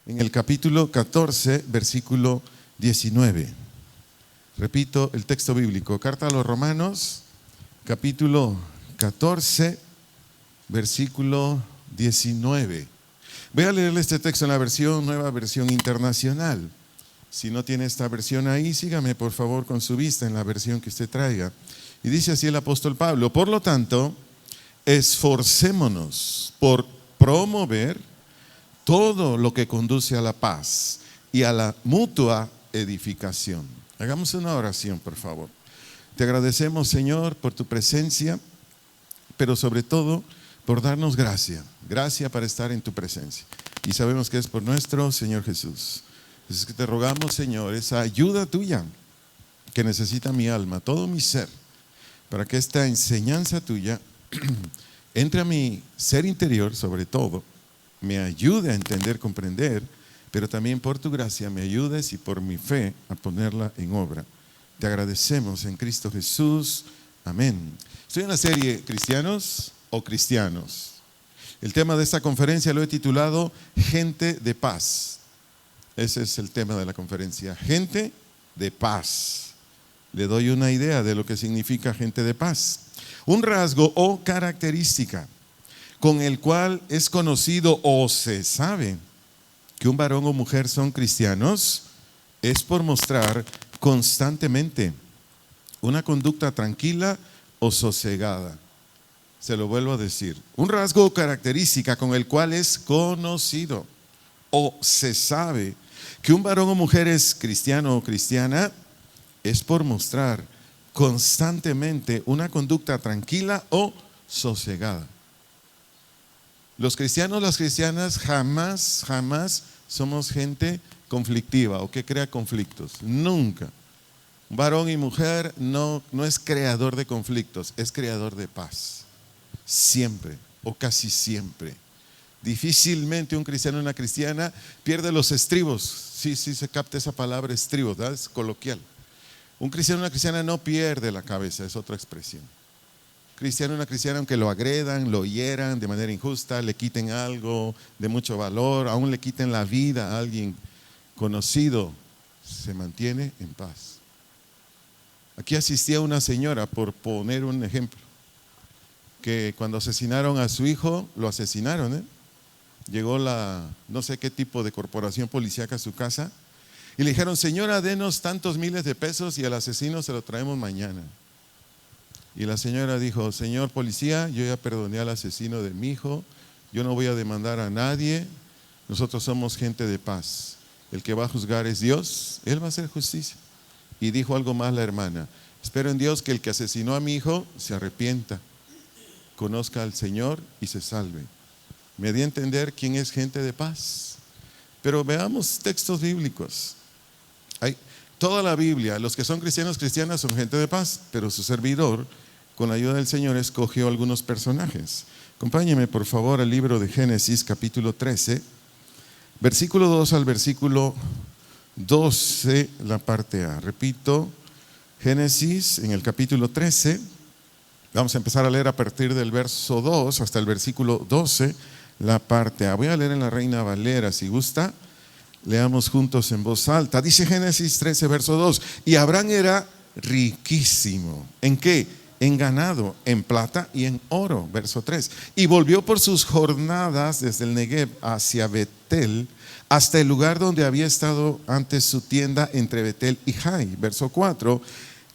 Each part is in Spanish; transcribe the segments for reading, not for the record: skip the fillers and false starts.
en el capítulo 14, versículo 19. Repito el texto bíblico, carta a los Romanos, capítulo 14, versículo 19. Voy a leerle este texto en la nueva versión internacional. Si no tiene esta versión ahí, sígame por favor con su vista en la versión que usted traiga. Y dice así el apóstol Pablo: por lo tanto, esforcémonos por promover todo lo que conduce a la paz y a la mutua edificación. Hagamos una oración, por favor. Te agradecemos, Señor, por tu presencia, pero sobre todo por darnos gracia para estar en tu presencia. Y sabemos que es por nuestro Señor Jesús. Es que te rogamos, Señor, esa ayuda tuya que necesita mi alma, todo mi ser, para que esta enseñanza tuya entre a mi ser interior, sobre todo, me ayude a entender, comprender, pero también por tu gracia me ayudes y por mi fe a ponerla en obra. Te agradecemos en Cristo Jesús. Amén. Estoy en la serie ¿Cristianos o Cristianos? El tema de esta conferencia lo he titulado Gente de Paz. Ese es el tema de la conferencia, gente de paz. Le doy una idea de lo que significa gente de paz. Un rasgo o característica con el cual es conocido o se sabe que un varón o mujer son cristianos es por mostrar constantemente una conducta tranquila o sosegada. Se lo vuelvo a decir. Un rasgo o característica con el cual es conocido o se sabe que un varón o mujer es cristiano o cristiana es por mostrar constantemente una conducta tranquila o sosegada. Los cristianos, las cristianas jamás somos gente conflictiva o que crea conflictos. Nunca. Varón y mujer no es creador de conflictos, es creador de paz. Siempre o casi siempre. Difícilmente un cristiano o una cristiana pierde los estribos. Sí, se capta esa palabra estribos, ¿verdad? Es coloquial. Un cristiano o una cristiana no pierde la cabeza, es otra expresión. Cristiano o una cristiana, aunque lo agredan, lo hieran de manera injusta, le quiten algo de mucho valor, aún le quiten la vida a alguien conocido, se mantiene en paz. Aquí asistía una señora, por poner un ejemplo, que cuando asesinaron a su hijo, lo asesinaron, Llegó no sé qué tipo de corporación policíaca a su casa y le dijeron: señora, denos tantos miles de pesos y al asesino se lo traemos mañana. Y la señora dijo: señor policía, yo ya perdoné al asesino de mi hijo, yo no voy a demandar a nadie, nosotros somos gente de paz, el que va a juzgar es Dios, Él va a hacer justicia. Y dijo algo más la hermana: espero en Dios que el que asesinó a mi hijo se arrepienta, conozca al Señor y se salve. Me di a entender quién es gente de paz. Pero veamos textos bíblicos. Toda la Biblia, los que son cristianos, cristianas son gente de paz, pero su servidor, con la ayuda del Señor, escogió algunos personajes. Acompáñeme por favor al libro de Génesis, capítulo 13, versículo 2 al versículo 12, la parte A. Repito, Génesis en el capítulo 13, vamos a empezar a leer a partir del verso 2 hasta el versículo 12, la parte A. Voy a leer en la Reina Valera, si gusta. Leamos juntos en voz alta. Dice Génesis 13, verso 2: y Abraham era riquísimo. ¿En qué? En ganado, en plata y en oro. Verso 3: y volvió por sus jornadas desde el Negev hacia Betel, hasta el lugar donde había estado antes su tienda entre Betel y Jai. Verso 4: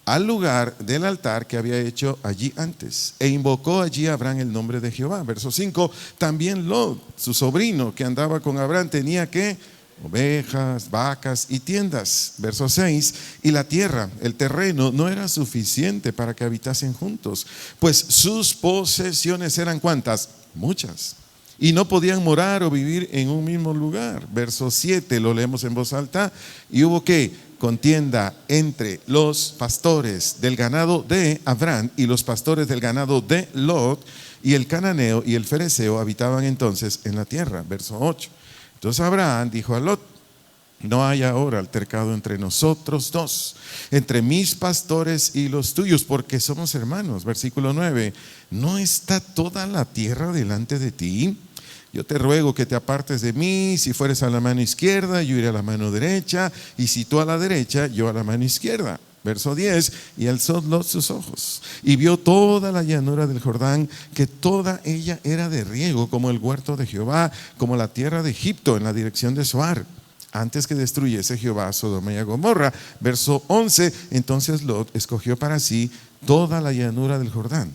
al lugar del altar que había hecho allí antes, e invocó allí a Abraham el nombre de Jehová. Verso 5: también Lot, su sobrino que andaba con Abraham, tenía que ovejas, vacas y tiendas. Verso 6: y la tierra, el terreno, no era suficiente para que habitasen juntos, pues sus posesiones eran ¿cuántas? Muchas, y no podían morar o vivir en un mismo lugar. Verso 7, lo leemos en voz alta: y hubo que contienda entre los pastores del ganado de Abraham y los pastores del ganado de Lot, y el cananeo y el fereceo habitaban entonces en la tierra. Verso 8: entonces Abraham dijo a Lot: no hay ahora altercado entre nosotros dos, entre mis pastores y los tuyos, porque somos hermanos. Versículo 9: ¿no está toda la tierra delante de ti? Yo te ruego que te apartes de mí, si fueres a la mano izquierda, yo iré a la mano derecha, y si tú a la derecha, yo a la mano izquierda. Verso 10, y alzó Lot sus ojos, y vio toda la llanura del Jordán, que toda ella era de riego, como el huerto de Jehová, como la tierra de Egipto, en la dirección de Zoar, antes que destruyese Jehová a Sodoma y a Gomorra. Verso 11, entonces Lot escogió para sí toda la llanura del Jordán.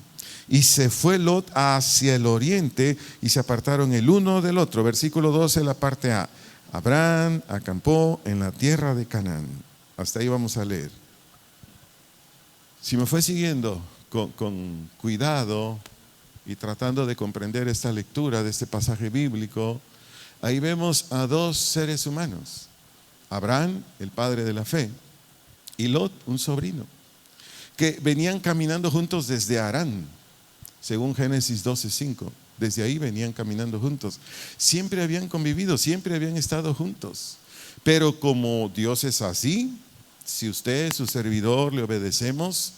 Y se fue Lot hacia el oriente y se apartaron el uno del otro. Versículo 12, la parte A. Abraham acampó en la tierra de Canaán. Hasta ahí vamos a leer. Si me fue siguiendo con cuidado y tratando de comprender esta lectura de este pasaje bíblico, ahí vemos a dos seres humanos. Abraham, el padre de la fe, y Lot, un sobrino, que venían caminando juntos desde Harán. Según Génesis 12:5, desde ahí venían caminando juntos. Siempre habían convivido, siempre habían estado juntos. Pero como Dios es así, si usted, su servidor, le obedecemos,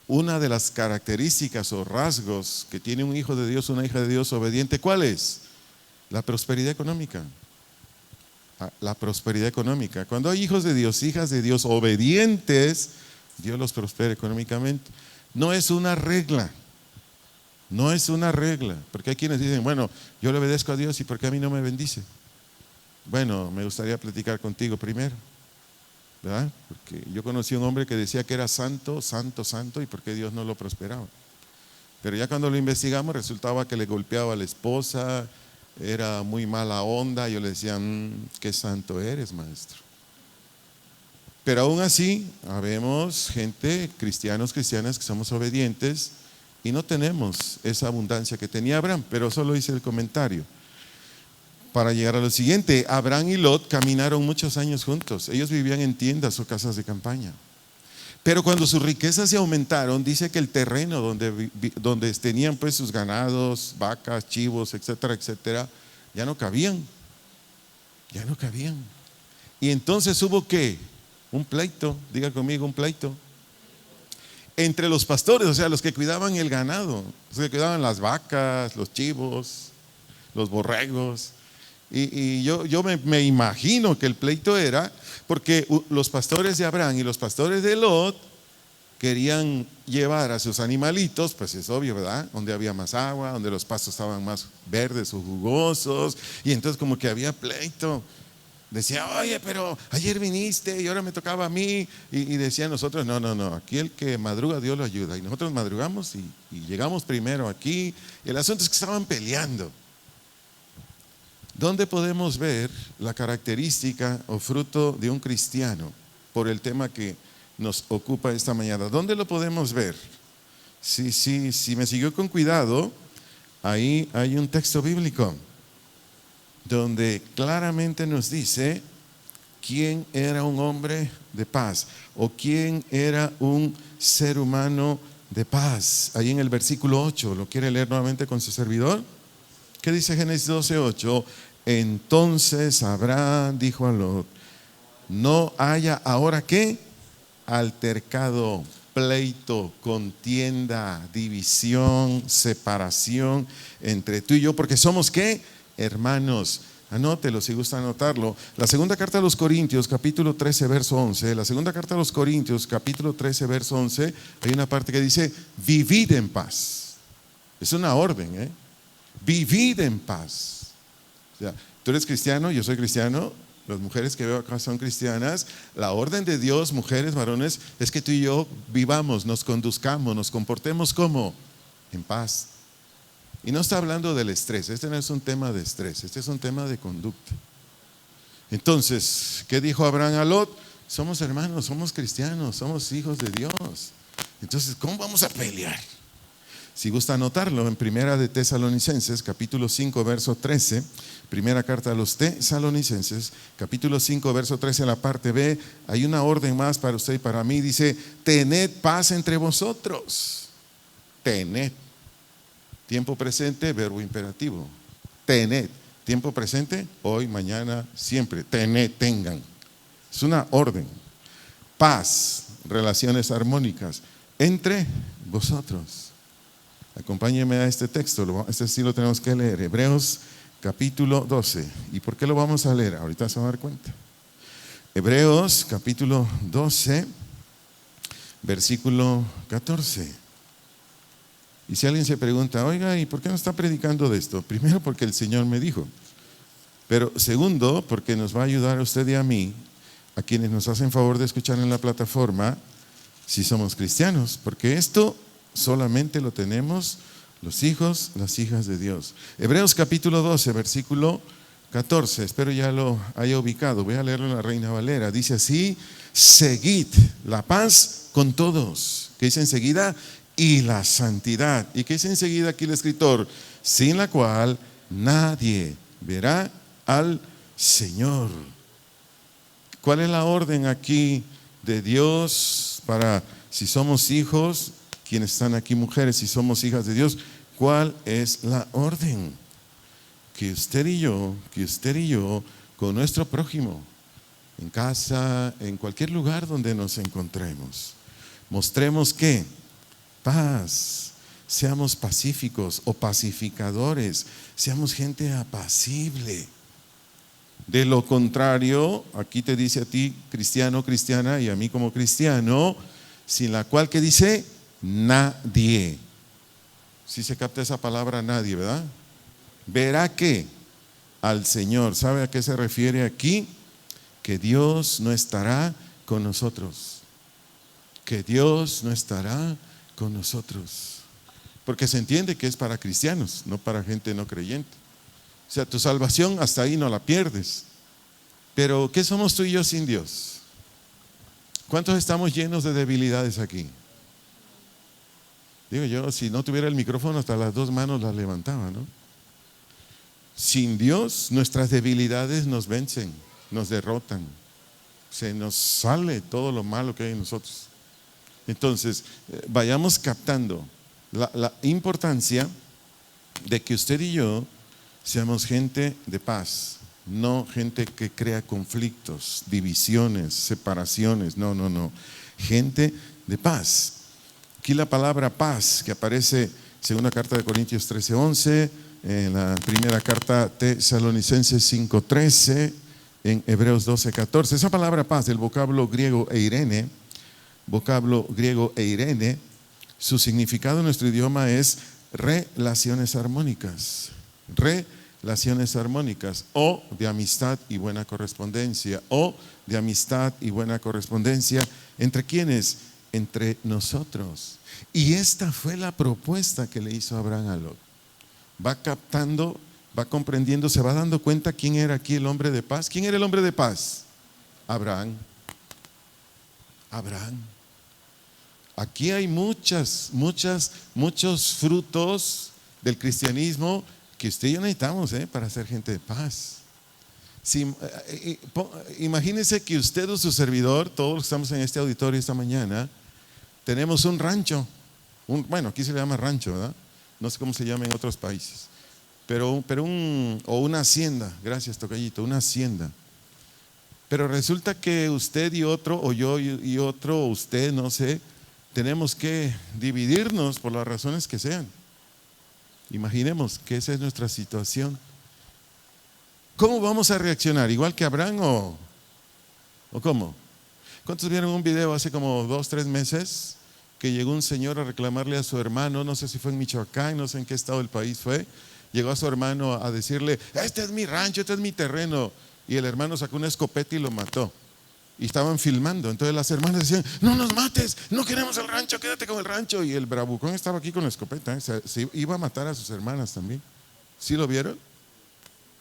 una de las características o rasgos que tiene un hijo de Dios, una hija de Dios obediente, ¿cuál es? La prosperidad económica. La prosperidad económica. Cuando hay hijos de Dios, hijas de Dios obedientes, Dios los prospera económicamente. No es una regla. No es una regla, porque hay quienes dicen, bueno, yo le obedezco a Dios y ¿por qué a mí no me bendice? Bueno, me gustaría platicar contigo primero, ¿verdad? Porque yo conocí a un hombre que decía que era santo, santo, santo, y ¿por qué Dios no lo prosperaba? Pero ya cuando lo investigamos resultaba que le golpeaba a la esposa, era muy mala onda. Yo le decía, qué santo eres, maestro. Pero aún así, habemos gente, cristianos, cristianas, que somos obedientes y no tenemos esa abundancia que tenía Abraham. Pero solo hice el comentario para llegar a lo siguiente. Abraham y Lot caminaron muchos años juntos. Ellos vivían en tiendas o casas de campaña. Pero cuando sus riquezas se aumentaron, dice que el terreno donde tenían pues sus ganados, vacas, chivos, etcétera, etcétera, ya no cabían. Ya no cabían. Y entonces hubo ¿qué? Un pleito, diga conmigo, un pleito entre los pastores, o sea, los que cuidaban el ganado, los que cuidaban las vacas, los chivos, los borregos. Y yo me imagino que el pleito era porque los pastores de Abraham y los pastores de Lot querían llevar a sus animalitos, pues es obvio, ¿verdad? Donde había más agua, donde los pastos estaban más verdes o jugosos, y entonces como que había pleito. Decía, oye, pero ayer viniste y ahora me tocaba a mí. Y decían nosotros, no, aquí el que madruga Dios lo ayuda. Y nosotros madrugamos y llegamos primero aquí. Y el asunto es que estaban peleando. ¿Dónde podemos ver la característica o fruto de un cristiano por el tema que nos ocupa esta mañana? ¿Dónde lo podemos ver? Si me siguió con cuidado, ahí hay un texto bíblico donde claramente nos dice quién era un hombre de paz o quién era un ser humano de paz. Ahí en el versículo 8, ¿lo quiere leer nuevamente con su servidor? ¿Qué dice Génesis 12:8? Entonces Abraham dijo a Lot, no haya ahora ¿qué? Altercado, pleito, contienda, división, separación entre tú y yo, porque somos ¿qué? Hermanos. Anótelo si gusta anotarlo. La segunda carta a los Corintios, capítulo 13, verso 11. La segunda carta a los Corintios, capítulo 13, verso 11. Hay una parte que dice, vivid en paz. Es una orden, vivid en paz. O sea, tú eres cristiano, yo soy cristiano, las mujeres que veo acá son cristianas. La orden de Dios, mujeres, varones, es que tú y yo vivamos, nos conduzcamos, nos comportemos como en paz. Y no está hablando del estrés, este no es un tema de estrés, este es un tema de conducta. Entonces, ¿qué dijo Abraham a Lot? Somos hermanos, somos cristianos, somos hijos de Dios. Entonces, ¿cómo vamos a pelear? Si gusta anotarlo, en Primera de Tesalonicenses, capítulo 5, verso 13, primera carta a los Tesalonicenses, capítulo 5, verso 13, en la parte B, hay una orden más para usted y para mí, dice, tened paz entre vosotros. Tened. Tiempo presente, verbo imperativo. Tened. Tiempo presente, hoy, mañana, siempre. Tened, tengan. Es una orden. Paz, relaciones armónicas entre vosotros. Acompáñeme a este texto, este sí lo tenemos que leer. Hebreos capítulo 12. ¿Y por qué lo vamos a leer? Ahorita se van a dar cuenta. Hebreos capítulo 12, versículo 14. Y si alguien se pregunta, oiga, ¿y por qué no está predicando de esto? Primero, porque el Señor me dijo. Pero segundo, porque nos va a ayudar a usted y a mí, a quienes nos hacen favor de escuchar en la plataforma, si somos cristianos. Porque esto solamente lo tenemos los hijos, las hijas de Dios. Hebreos capítulo 12, versículo 14. Espero ya lo haya ubicado. Voy a leerlo en la Reina Valera. Dice así: seguid la paz con todos. ¿Qué dice enseguida? Y la santidad. ¿Y qué dice enseguida aquí el escritor? Sin la cual nadie verá al Señor. ¿Cuál es la orden aquí de Dios para, si somos hijos, quienes están aquí mujeres, si somos hijas de Dios? ¿Cuál es la orden? Que usted y yo, con nuestro prójimo, en casa, en cualquier lugar donde nos encontremos, mostremos que paz, seamos pacíficos o pacificadores, seamos gente apacible. De lo contrario, aquí te dice a ti, cristiano, cristiana, y a mí como cristiano, sin la cual, ¿qué dice? Nadie. Si se capta esa palabra nadie, ¿verdad? Verá que al Señor. ¿Sabe a qué se refiere aquí? Que Dios no estará con nosotros. Que Dios no estará con nosotros. Porque se entiende que es para cristianos, no para gente no creyente. O sea, tu salvación hasta ahí no la pierdes. Pero ¿qué somos tú y yo sin Dios? ¿Cuántos estamos llenos de debilidades aquí? Digo yo, si no tuviera el micrófono, hasta las dos manos las levantaba, ¿no? Sin Dios, nuestras debilidades nos vencen, nos derrotan. Se nos sale todo lo malo que hay en nosotros. Entonces, vayamos captando la importancia de que usted y yo seamos gente de paz, no gente que crea conflictos, divisiones, separaciones, no, gente de paz. Aquí la palabra paz que aparece en 2 carta de Corintios 13:11, en la primera carta Tesalonicenses 5:13, en Hebreos 12:14, esa palabra paz del vocablo griego eirene, su significado en nuestro idioma es relaciones armónicas, o de amistad y buena correspondencia, ¿entre quiénes? Entre nosotros. Y esta fue la propuesta que le hizo Abraham a Lot. Va captando, va comprendiendo, se va dando cuenta quién era aquí el hombre de paz. ¿Quién era el hombre de paz? Abraham. Aquí hay muchos frutos del cristianismo que usted y yo necesitamos para ser gente de paz. Imagínese que usted o su servidor, todos los que estamos en este auditorio esta mañana, tenemos un rancho, bueno, aquí se le llama rancho, ¿verdad? No sé cómo se llama en otros países, o una hacienda, gracias tocallito, una hacienda. Pero resulta que usted y otro, o yo y otro, o usted, no sé, tenemos que dividirnos por las razones que sean. Imaginemos que esa es nuestra situación. ¿Cómo vamos a reaccionar? ¿Igual que Abraham o cómo? ¿Cuántos vieron un video hace como 2-3 meses que llegó un señor a reclamarle a su hermano? No sé si fue en Michoacán, no sé en qué estado del país fue. Llegó a su hermano a decirle: este es mi rancho, este es mi terreno. Y el hermano sacó una escopeta y lo mató. Y estaban filmando. Entonces las hermanas decían: no nos mates, no queremos el rancho, quédate con el rancho. Y el bravucón estaba aquí con la escopeta, se iba a matar a sus hermanas también. ¿Sí lo vieron?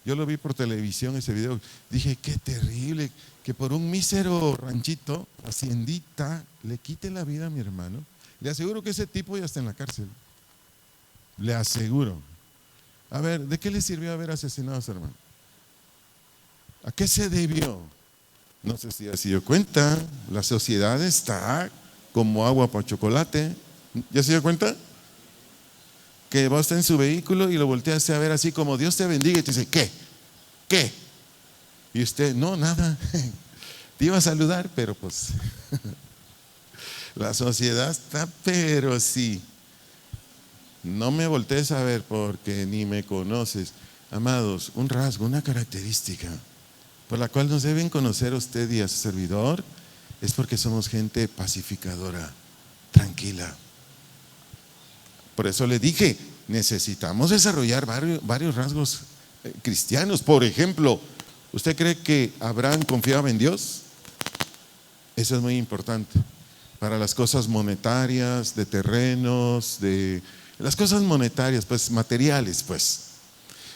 Yo lo vi por televisión ese video. Dije: qué terrible que por un mísero ranchito, haciendita, le quite la vida a mi hermano. Le aseguro que ese tipo ya está en la cárcel. Le aseguro. A ver, ¿de qué le sirvió haber asesinado a su hermano? ¿A qué se debió? No sé si se dio cuenta. La sociedad está como agua para chocolate. ¿Ya se dio cuenta? Que va usted en su vehículo y lo voltea a ver así como: Dios te bendiga, y te dice: ¿qué? Y usted: no, nada. Te iba a saludar, pero pues la sociedad está, pero sí. No me voltees a ver porque ni me conoces. Amados, un rasgo, una característica por la cual nos deben conocer a usted y a su servidor es porque somos gente pacificadora, tranquila. Por eso le dije, necesitamos desarrollar varios rasgos cristianos. Por ejemplo, ¿usted cree que Abraham confiaba en Dios? Eso es muy importante. Para las cosas monetarias, de terrenos, de las cosas monetarias, pues materiales, pues.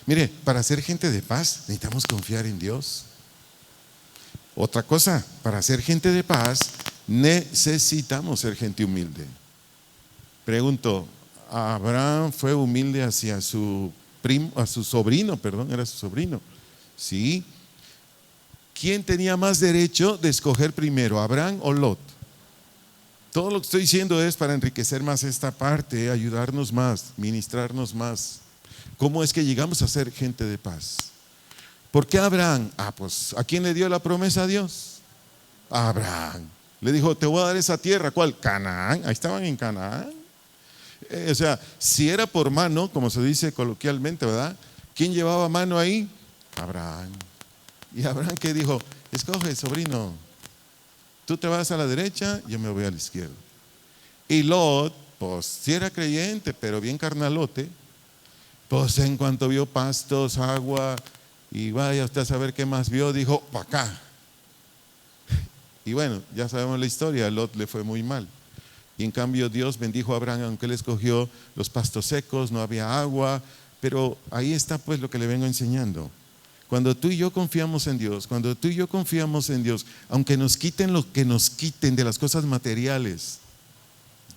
Mire, para ser gente de paz necesitamos confiar en Dios. Otra cosa, para ser gente de paz necesitamos ser gente humilde. Pregunto, ¿Abraham fue humilde hacia su primo, a su sobrino, perdón, era su sobrino? Sí. ¿Quién tenía más derecho de escoger primero, Abraham o Lot? Todo lo que estoy diciendo es para enriquecer más esta parte, ayudarnos más, ministrarnos más. ¿Cómo es que llegamos a ser gente de paz? ¿Por qué Abraham? Pues ¿a quién le dio la promesa a Dios? A Abraham. Le dijo, te voy a dar esa tierra. ¿Cuál? Canaán. Ahí estaban en Canaán. O sea, si era por mano, como se dice coloquialmente, ¿verdad? ¿Quién llevaba mano ahí? Abraham. Y Abraham, ¿qué dijo? Escoge, sobrino. Tú te vas a la derecha, yo me voy a la izquierda. Y Lot, pues sí era creyente, pero bien carnalote. Pues en cuanto vio pastos, agua, y vaya usted a saber qué más vio, dijo, para acá. Y bueno, ya sabemos la historia, a Lot le fue muy mal. Y en cambio Dios bendijo a Abraham, aunque él escogió los pastos secos, no había agua. Pero ahí está pues lo que le vengo enseñando. Cuando tú y yo confiamos en Dios, cuando tú y yo confiamos en Dios, aunque nos quiten lo que nos quiten de las cosas materiales,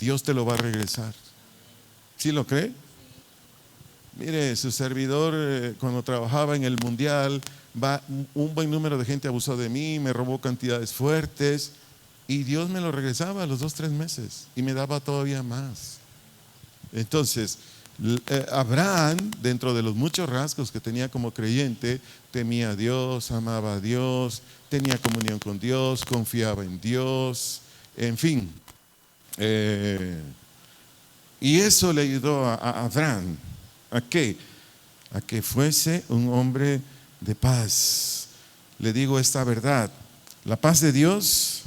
Dios te lo va a regresar. ¿Sí lo cree? Mire, su servidor cuando trabajaba en el mundial, un buen número de gente abusó de mí, me robó cantidades fuertes y Dios me lo regresaba a los 2-3 meses y me daba todavía más. Entonces, Abraham, dentro de los muchos rasgos que tenía como creyente, temía a Dios, amaba a Dios, tenía comunión con Dios, confiaba en Dios, en fin. Y eso le ayudó a Abraham. ¿A qué? A que fuese un hombre de paz. Le digo esta verdad: la paz de Dios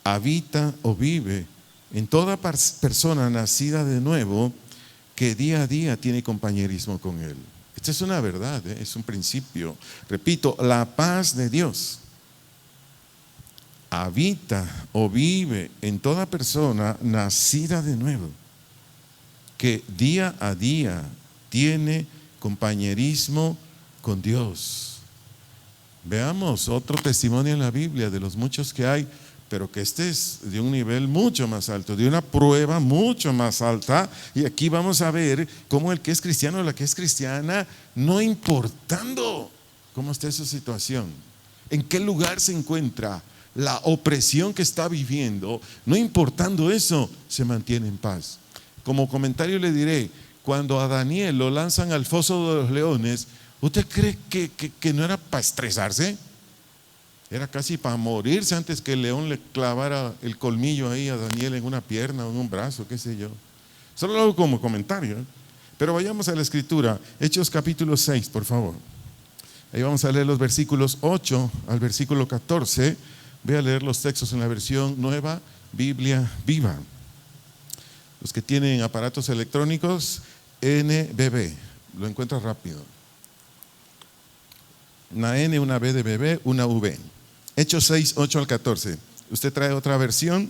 habita o vive en toda persona nacida de nuevo que día a día tiene compañerismo con Él. Esta es una verdad, es un principio. Repito, la paz de Dios habita o vive en toda persona nacida de nuevo que día a día tiene compañerismo con Dios. Veamos otro testimonio en la Biblia de los muchos que hay, pero que este es de un nivel mucho más alto, de una prueba mucho más alta. Y aquí vamos a ver cómo el que es cristiano o la que es cristiana, no importando cómo esté su situación, en qué lugar se encuentra, la opresión que está viviendo, no importando eso, se mantiene en paz. Como comentario le diré, cuando a Daniel lo lanzan al foso de los leones, ¿usted cree que no era para estresarse? Era casi para morirse antes que el león le clavara el colmillo ahí a Daniel en una pierna o en un brazo, qué sé yo. Solo lo hago como comentario, ¿eh? Pero vayamos a la escritura, Hechos capítulo 6, por favor. Ahí vamos a leer los versículos 8 al versículo 14. Voy a leer los textos en la versión Nueva Biblia Viva. Los que tienen aparatos electrónicos, NBB, lo encuentras rápido. Una N, una B de bebé, una V. Hechos 6, 8 al 14. Usted trae otra versión,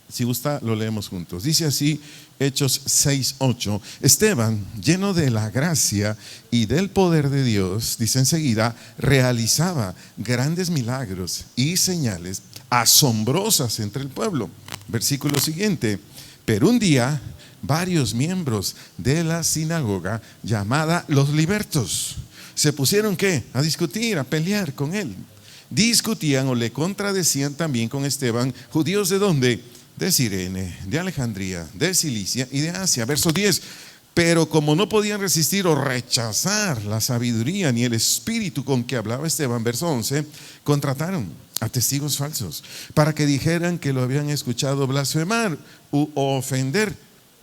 si gusta lo leemos juntos. Dice así, Hechos 6, 8. Esteban, lleno de la gracia y del poder de Dios, dice enseguida, realizaba grandes milagros y señales asombrosas entre el pueblo. Versículo siguiente. Pero un día, varios miembros de la sinagoga llamada los libertos se pusieron ¿qué? A discutir, a pelear con él. Discutían o le contradecían también con Esteban, judíos de ¿dónde? De Cirene, de Alejandría, de Cilicia y de Asia. Verso 10. Pero como no podían resistir o rechazar la sabiduría ni el espíritu con que hablaba Esteban, verso 11, contrataron a testigos falsos para que dijeran que lo habían escuchado blasfemar o ofender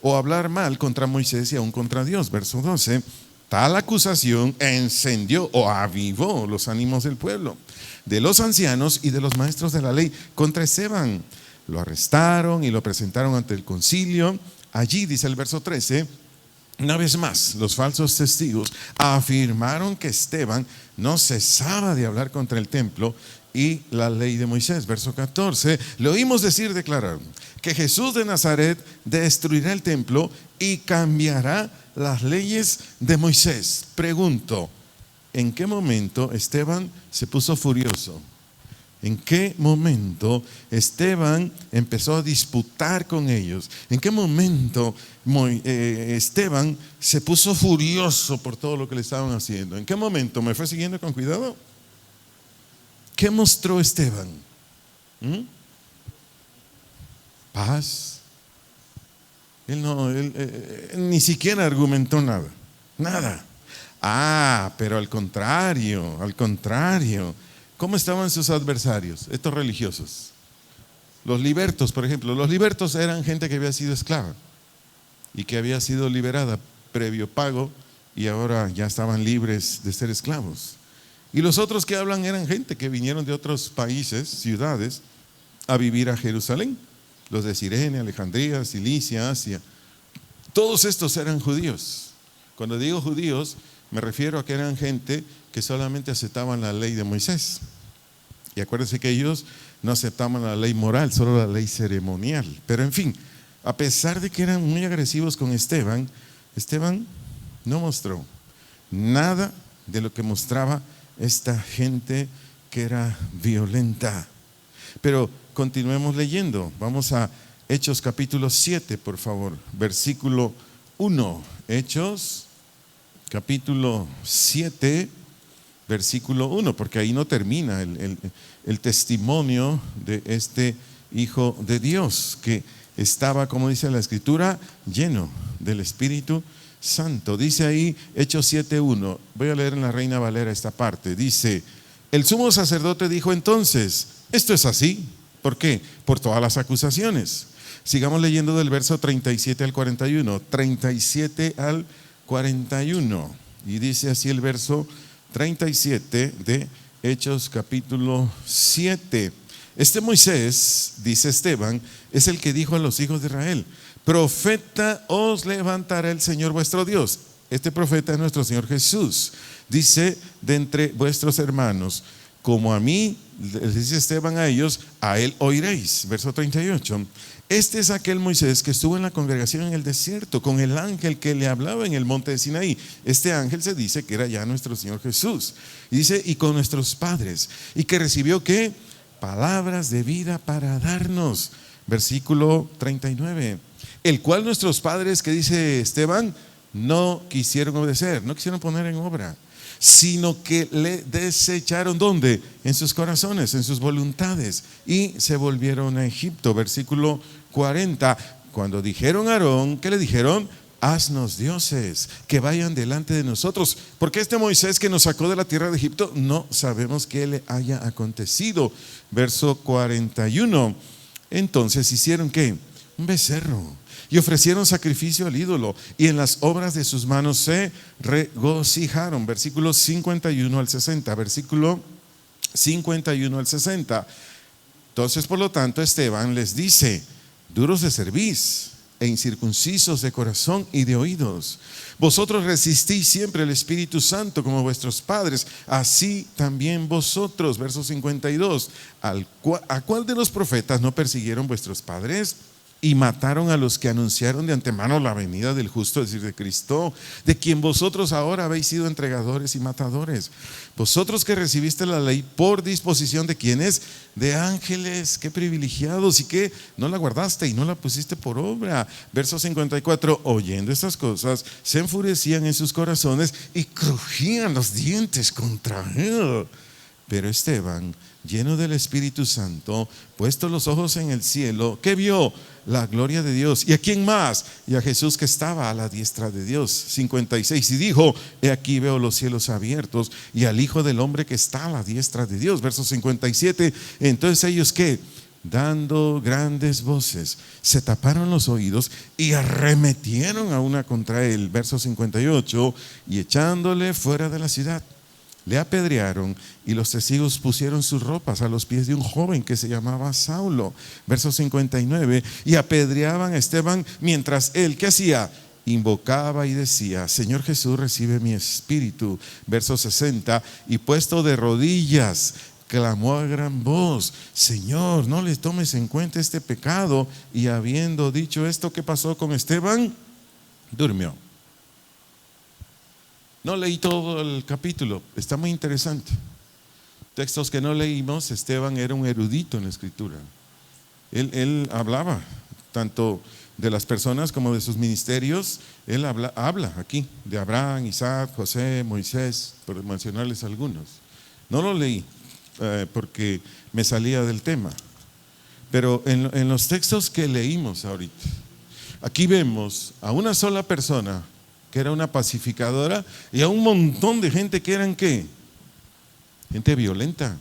o hablar mal contra Moisés y aún contra Dios. Verso 12. Tal acusación encendió o avivó los ánimos del pueblo, de los ancianos y de los maestros de la ley contra Esteban. Lo arrestaron y lo presentaron ante el concilio. Allí, dice el verso 13, una vez más, los falsos testigos afirmaron que Esteban no cesaba de hablar contra el templo y la ley de Moisés. Verso 14, le oímos declarar que Jesús de Nazaret destruirá el templo y cambiará las leyes de Moisés. Pregunto, ¿en qué momento Esteban se puso furioso? ¿En qué momento Esteban empezó a disputar con ellos? ¿En qué momento Esteban se puso furioso por todo lo que le estaban haciendo? ¿En qué momento? ¿Me fue siguiendo con cuidado? ¿Qué mostró Esteban? Paz. Él ni siquiera argumentó nada. Pero al contrario. ¿Cómo estaban sus adversarios, estos religiosos? Los libertos, por ejemplo. Los libertos eran gente que había sido esclava y que había sido liberada previo pago y ahora ya estaban libres de ser esclavos. Y los otros que hablan eran gente que vinieron de otros países, ciudades, a vivir a Jerusalén. Los de Cirene, Alejandría, Cilicia, Asia. Todos estos eran judíos. Cuando digo judíos, me refiero a que eran gente que solamente aceptaban la ley de Moisés. Y acuérdense que ellos no aceptaban la ley moral, solo la ley ceremonial. Pero en fin, a pesar de que eran muy agresivos con Esteban no mostró nada de lo que mostraba esta gente que era violenta. Pero continuemos leyendo. Vamos a Hechos capítulo 7, por favor, versículo 1. Hechos capítulo 7, versículo 1, porque ahí no termina el testimonio de este Hijo de Dios, que estaba, como dice la Escritura, lleno del Espíritu Santo. Dice ahí Hechos 7:1. Voy a leer en la Reina Valera esta parte. Dice: el sumo sacerdote dijo entonces, esto es así. ¿Por qué? Por todas las acusaciones. Sigamos leyendo del verso 37 al 41. 37 al 41. Y dice así el verso 37 de Hechos capítulo 7. Este Moisés, dice Esteban, es el que dijo a los hijos de Israel: profeta os levantará el Señor vuestro Dios. Este profeta es nuestro Señor Jesús. Dice: de entre vuestros hermanos, como a mí, les dice Esteban a ellos, a él oiréis. Verso 38. Este es aquel Moisés que estuvo en la congregación en el desierto con el ángel que le hablaba en el monte de Sinaí. Este ángel se dice que era ya nuestro Señor Jesús. Y dice: y con nuestros padres, y que recibió ¿qué? Palabras de vida para darnos. Versículo 39. El cual nuestros padres, que dice Esteban, no quisieron obedecer, no quisieron poner en obra, sino que le desecharon. ¿Dónde? En sus corazones, en sus voluntades, y se volvieron a Egipto. Versículo 40. Cuando dijeron a Aarón, ¿qué le dijeron? Haznos dioses que vayan delante de nosotros, porque este Moisés que nos sacó de la tierra de Egipto, no sabemos qué le haya acontecido. Verso 41. Entonces hicieron ¿qué? Un becerro, y ofrecieron sacrificio al ídolo, y en las obras de sus manos se regocijaron. Versículo 51 al 60. Versículo 51 al 60. Entonces, por lo tanto, Esteban les dice: duros de cerviz e incircuncisos de corazón y de oídos, vosotros resistís siempre el Espíritu Santo como vuestros padres, así también vosotros. Verso 52. ¿A cuál de los profetas no persiguieron vuestros padres y mataron a los que anunciaron de antemano la venida del justo, es decir, de Cristo, de quien vosotros ahora habéis sido entregadores y matadores? Vosotros que recibiste la ley por disposición de quienes, de ángeles. Qué privilegiados, y que no la guardaste y no la pusiste por obra. Verso 54. Oyendo estas cosas, se enfurecían en sus corazones y crujían los dientes contra él. Pero Esteban, lleno del Espíritu Santo, puesto los ojos en el cielo, ¿qué vio? La gloria de Dios. ¿Y a quién más? Y a Jesús, que estaba a la diestra de Dios. 56. Y dijo: he aquí veo los cielos abiertos y al Hijo del Hombre que está a la diestra de Dios. Verso 57. Entonces ellos ¿qué? dando grandes voces, se taparon los oídos y arremetieron a una contra él. Verso 58, y echándole fuera de la ciudad, le apedrearon, y los testigos pusieron sus ropas a los pies de un joven que se llamaba Saulo. Verso 59, y apedreaban a Esteban mientras él, ¿qué hacía? Invocaba y decía: Señor Jesús, recibe mi espíritu. Verso 60, y puesto de rodillas, clamó a gran voz: Señor, no le tomes en cuenta este pecado. Y habiendo dicho esto, ¿qué pasó con Esteban? Durmió. No leí todo el capítulo, está muy interesante. Textos que no leímos. Esteban era un erudito en la escritura. Él hablaba tanto de las personas como de sus ministerios. Él habla aquí de Abraham, Isaac, José, Moisés, por mencionarles algunos. No lo leí porque me salía del tema, pero en los textos que leímos ahorita, aquí vemos a una sola persona que era una pacificadora y a un montón de gente que eran ¿qué? Gente violenta,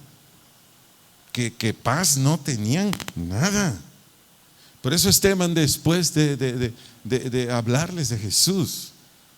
que paz no tenían nada. Por eso Esteban, después de hablarles de Jesús,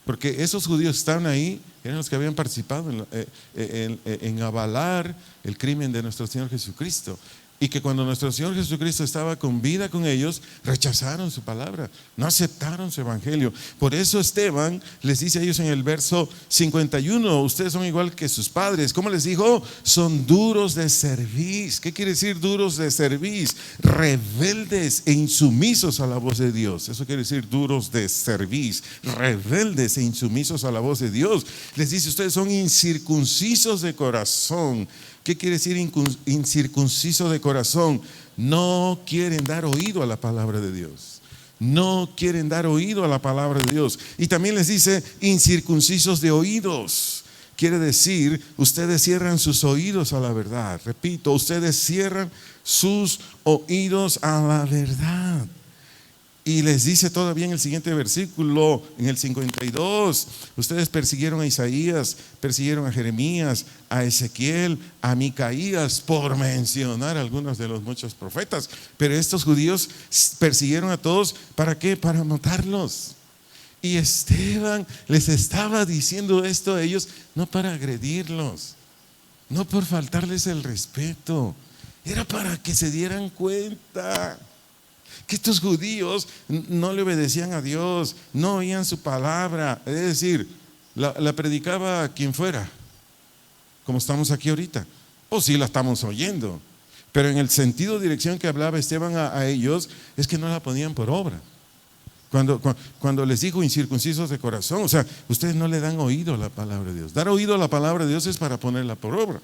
porque esos judíos estaban ahí, eran los que habían participado en avalar el crimen de nuestro Señor Jesucristo, y que cuando nuestro Señor Jesucristo estaba con vida con ellos, rechazaron su palabra, no aceptaron su evangelio. Por eso Esteban les dice a ellos en el verso 51, ustedes son igual que sus padres. ¿Cómo les dijo? Son duros de cerviz. ¿Qué quiere decir duros de cerviz? Rebeldes e insumisos a la voz de Dios. Eso quiere decir duros de cerviz, rebeldes e insumisos a la voz de Dios. Les dice: ustedes son incircuncisos de corazón. ¿Qué quiere decir incircunciso de corazón? No quieren dar oído a la palabra de Dios. No quieren dar oído a la palabra de Dios. Y también les dice incircuncisos de oídos. Quiere decir, ustedes cierran sus oídos a la verdad. Repito, ustedes cierran sus oídos a la verdad. Y les dice todavía en el siguiente versículo, en el 52, ustedes persiguieron a Isaías, persiguieron a Jeremías, a Ezequiel, a Micaías, por mencionar algunos de los muchos profetas. Pero estos judíos persiguieron a todos, ¿para qué? Para matarlos. Y Esteban les estaba diciendo esto a ellos, no para agredirlos, no por faltarles el respeto, era para que se dieran cuenta que estos judíos no le obedecían a Dios, no oían su palabra. Es decir, la predicaba quien fuera, como estamos aquí ahorita, o sí la estamos oyendo, pero en el sentido de dirección que hablaba Esteban a ellos, es que no la ponían por obra. Cuando les dijo incircuncisos de corazón, o sea, ustedes no le dan oído a la palabra de Dios. Dar oído a la palabra de Dios es para ponerla por obra.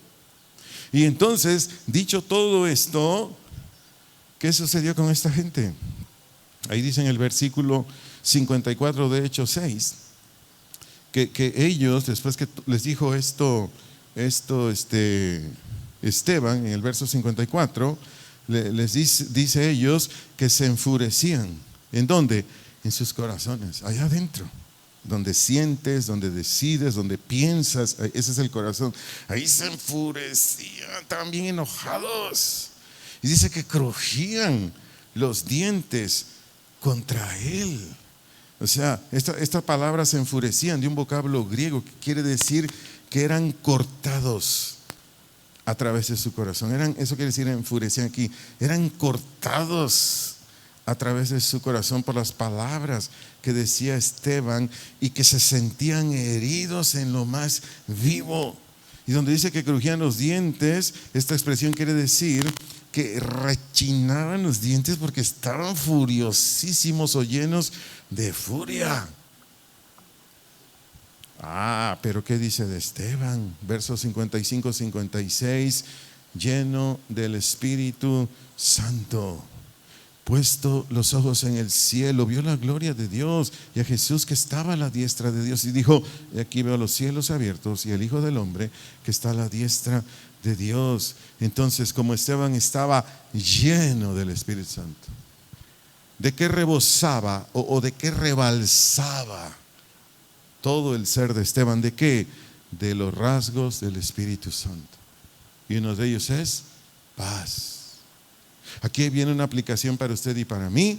Y entonces, dicho todo esto, ¿qué sucedió con esta gente? Ahí dice en el versículo 54 de Hechos 6 que ellos, después que les dijo esto Esteban, en el verso 54, les dice a ellos que se enfurecían. ¿En dónde? En sus corazones, allá adentro, donde sientes, donde decides, donde piensas, ese es el corazón. Ahí se enfurecían, estaban bien enojados. Y dice que crujían los dientes contra él. O sea, esta palabra se enfurecían, de un vocablo griego que quiere decir que eran cortados a través de su corazón. Eso quiere decir enfurecían aquí. Eran cortados a través de su corazón por las palabras que decía Esteban, y que se sentían heridos en lo más vivo. Y donde dice que crujían los dientes, esta expresión quiere decir que rechinaban los dientes porque estaban furiosísimos o llenos de furia. Pero ¿qué dice de Esteban? Versos 55, 56, lleno del Espíritu Santo, puesto los ojos en el cielo, vio la gloria de Dios y a Jesús que estaba a la diestra de Dios, y dijo: aquí veo los cielos abiertos y el Hijo del Hombre que está a la diestra de Dios. Entonces, como Esteban estaba lleno del Espíritu Santo, ¿de qué rebosaba o de qué rebalsaba todo el ser de Esteban? ¿De qué? De los rasgos del Espíritu Santo. Y uno de ellos es paz. Aquí viene una aplicación para usted y para mí.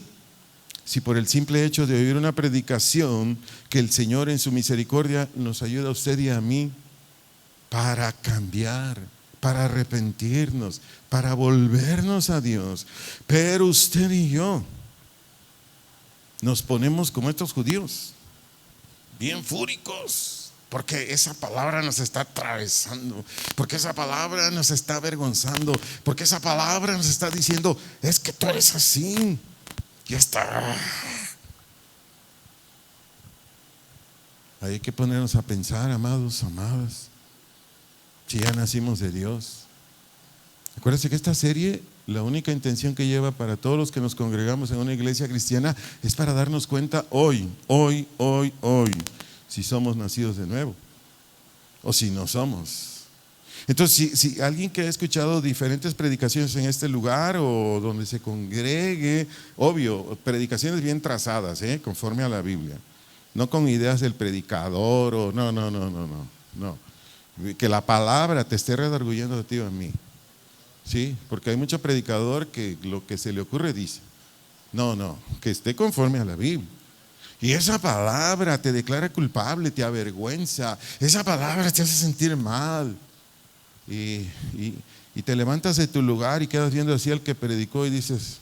Si por el simple hecho de oír una predicación, que el Señor en su misericordia nos ayuda a usted y a mí para cambiar, para arrepentirnos, para volvernos a Dios. Pero usted y yo nos ponemos como estos judíos, bien fúricos, porque esa palabra nos está atravesando, porque esa palabra nos está avergonzando, porque esa palabra nos está diciendo, es que tú eres así. Ya está. Hay que ponernos a pensar, amados, amadas, si ya nacimos de Dios. Acuérdense que esta serie, la única intención que lleva para todos los que nos congregamos en una iglesia cristiana es para darnos cuenta hoy, si somos nacidos de nuevo o si no somos. Entonces, si alguien que ha escuchado diferentes predicaciones en este lugar o donde se congregue, obvio, predicaciones bien trazadas, conforme a la Biblia, no con ideas del predicador o no, que la palabra te esté redarguyendo de ti o a mí, ¿sí? Porque hay mucho predicador que lo que se le ocurre dice, no, que esté conforme a la Biblia. Y esa palabra te declara culpable, te avergüenza, esa palabra te hace sentir mal. Y te levantas de tu lugar y quedas viendo así al que predicó y dices,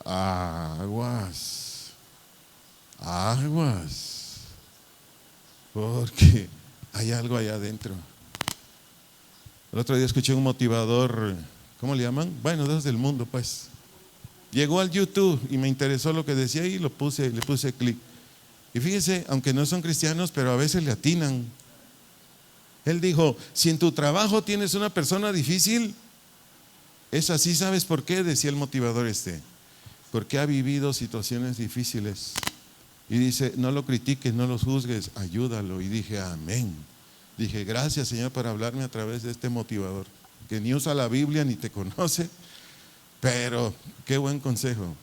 aguas, porque hay algo allá adentro. El otro día escuché un motivador, ¿cómo le llaman? Bueno, desde el mundo pues. Llegó al YouTube y me interesó lo que decía y le puse clic. Y fíjese, aunque no son cristianos, pero a veces le atinan. Él dijo, si en tu trabajo tienes una persona difícil, es así, ¿sabes por qué? Decía el motivador porque ha vivido situaciones difíciles. Y dice, no lo critiques, no lo juzgues, ayúdalo. Y dije, amén. Dije, gracias Señor por hablarme a través de este motivador, que ni usa la Biblia ni te conoce, pero qué buen consejo.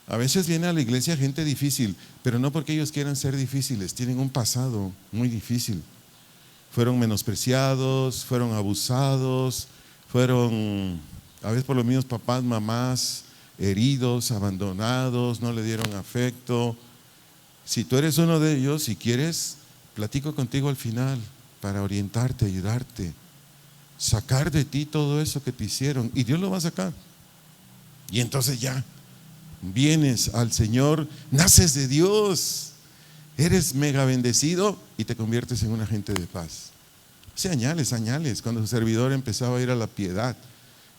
A veces viene a la iglesia gente difícil, pero no porque ellos quieran ser difíciles, tienen un pasado muy difícil. Fueron menospreciados, fueron abusados, fueron a veces por los mismos papás, mamás, heridos, abandonados, no le dieron afecto. Si tú eres uno de ellos, si quieres, platico contigo al final para orientarte, ayudarte, sacar de ti todo eso que te hicieron y Dios lo va a sacar. Y entonces ya vienes al Señor, naces de Dios. Eres mega bendecido y te conviertes en un agente de paz. Sí, añales. Cuando su servidor empezaba a ir a la Piedad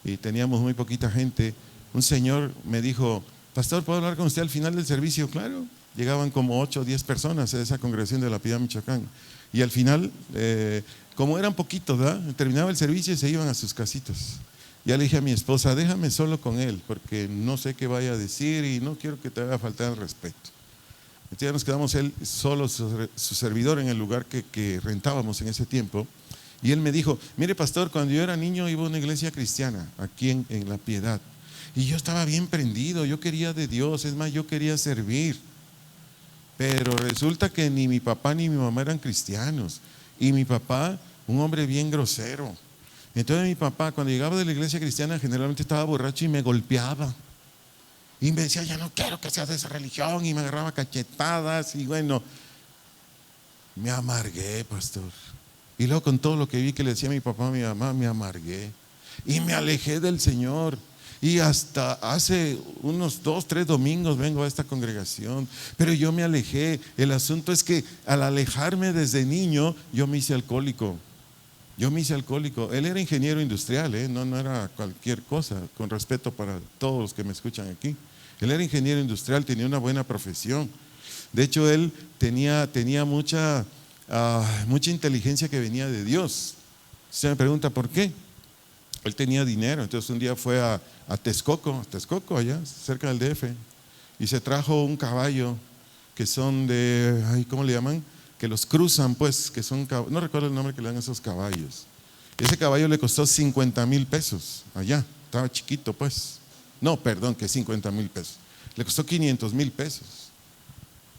y teníamos muy poquita gente, un señor me dijo, pastor, ¿puedo hablar con usted al final del servicio? Claro, llegaban como 8 o 10 personas a esa congregación de la Piedad, Michoacán. Y al final, como eran poquitos, ¿verdad? Terminaba el servicio y se iban a sus casitas. Ya le dije a mi esposa, déjame solo con él, porque no sé qué vaya a decir y no quiero que te vaya a faltar el respeto. Entonces ya nos quedamos él solo, su servidor, en el lugar que rentábamos en ese tiempo. Y él me dijo, mire pastor, cuando yo era niño iba a una iglesia cristiana aquí en La Piedad. Y yo estaba bien prendido, yo quería de Dios, es más, yo quería servir. Pero resulta que ni mi papá ni mi mamá eran cristianos. Y mi papá, un hombre bien grosero. Entonces mi papá, cuando llegaba de la iglesia cristiana, generalmente estaba borracho y me golpeaba. Y me decía, ya no quiero que seas de esa religión. Y me agarraba cachetadas. Y bueno, me amargué, pastor. Y luego con todo lo que vi que le decía a mi papá, a mi mamá, me amargué. Y me alejé del Señor. Y hasta hace unos 2, 3 domingos vengo a esta congregación. Pero yo me alejé. El asunto es que al alejarme desde niño, yo me hice alcohólico. Él era ingeniero industrial, no era cualquier cosa, con respeto para todos los que me escuchan aquí. Él era ingeniero industrial, tenía una buena profesión. De hecho, él tenía mucha inteligencia que venía de Dios. Se me pregunta por qué. Él tenía dinero, entonces un día fue a Texcoco, allá cerca del DF, y se trajo un caballo que son ¿cómo le llaman? Que los cruzan, pues, que son, no recuerdo el nombre que le dan a esos caballos. Ese caballo le costó 50,000 pesos allá, estaba chiquito, pues. No, perdón, que 50,000 pesos. Le costó 500,000 pesos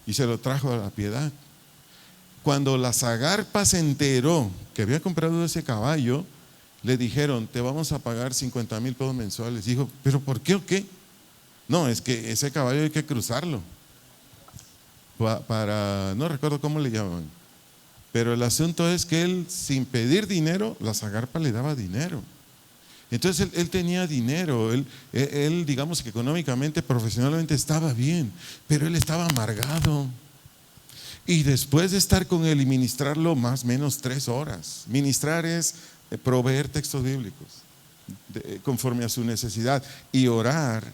y se lo trajo a La Piedad. Cuando la Zagarpa se enteró que había comprado ese caballo, le dijeron, te vamos a pagar 50,000 pesos mensuales. Dijo, ¿pero por qué o qué? No, es que ese caballo hay que cruzarlo. No recuerdo cómo le llaman. Pero el asunto es que él, sin pedir dinero, la Zagarpa le daba dinero. Entonces él tenía dinero, él, digamos que económicamente, profesionalmente estaba bien, pero él estaba amargado. Y después de estar con él y ministrarlo más o menos 3 horas, ministrar es proveer textos bíblicos conforme a su necesidad y orar.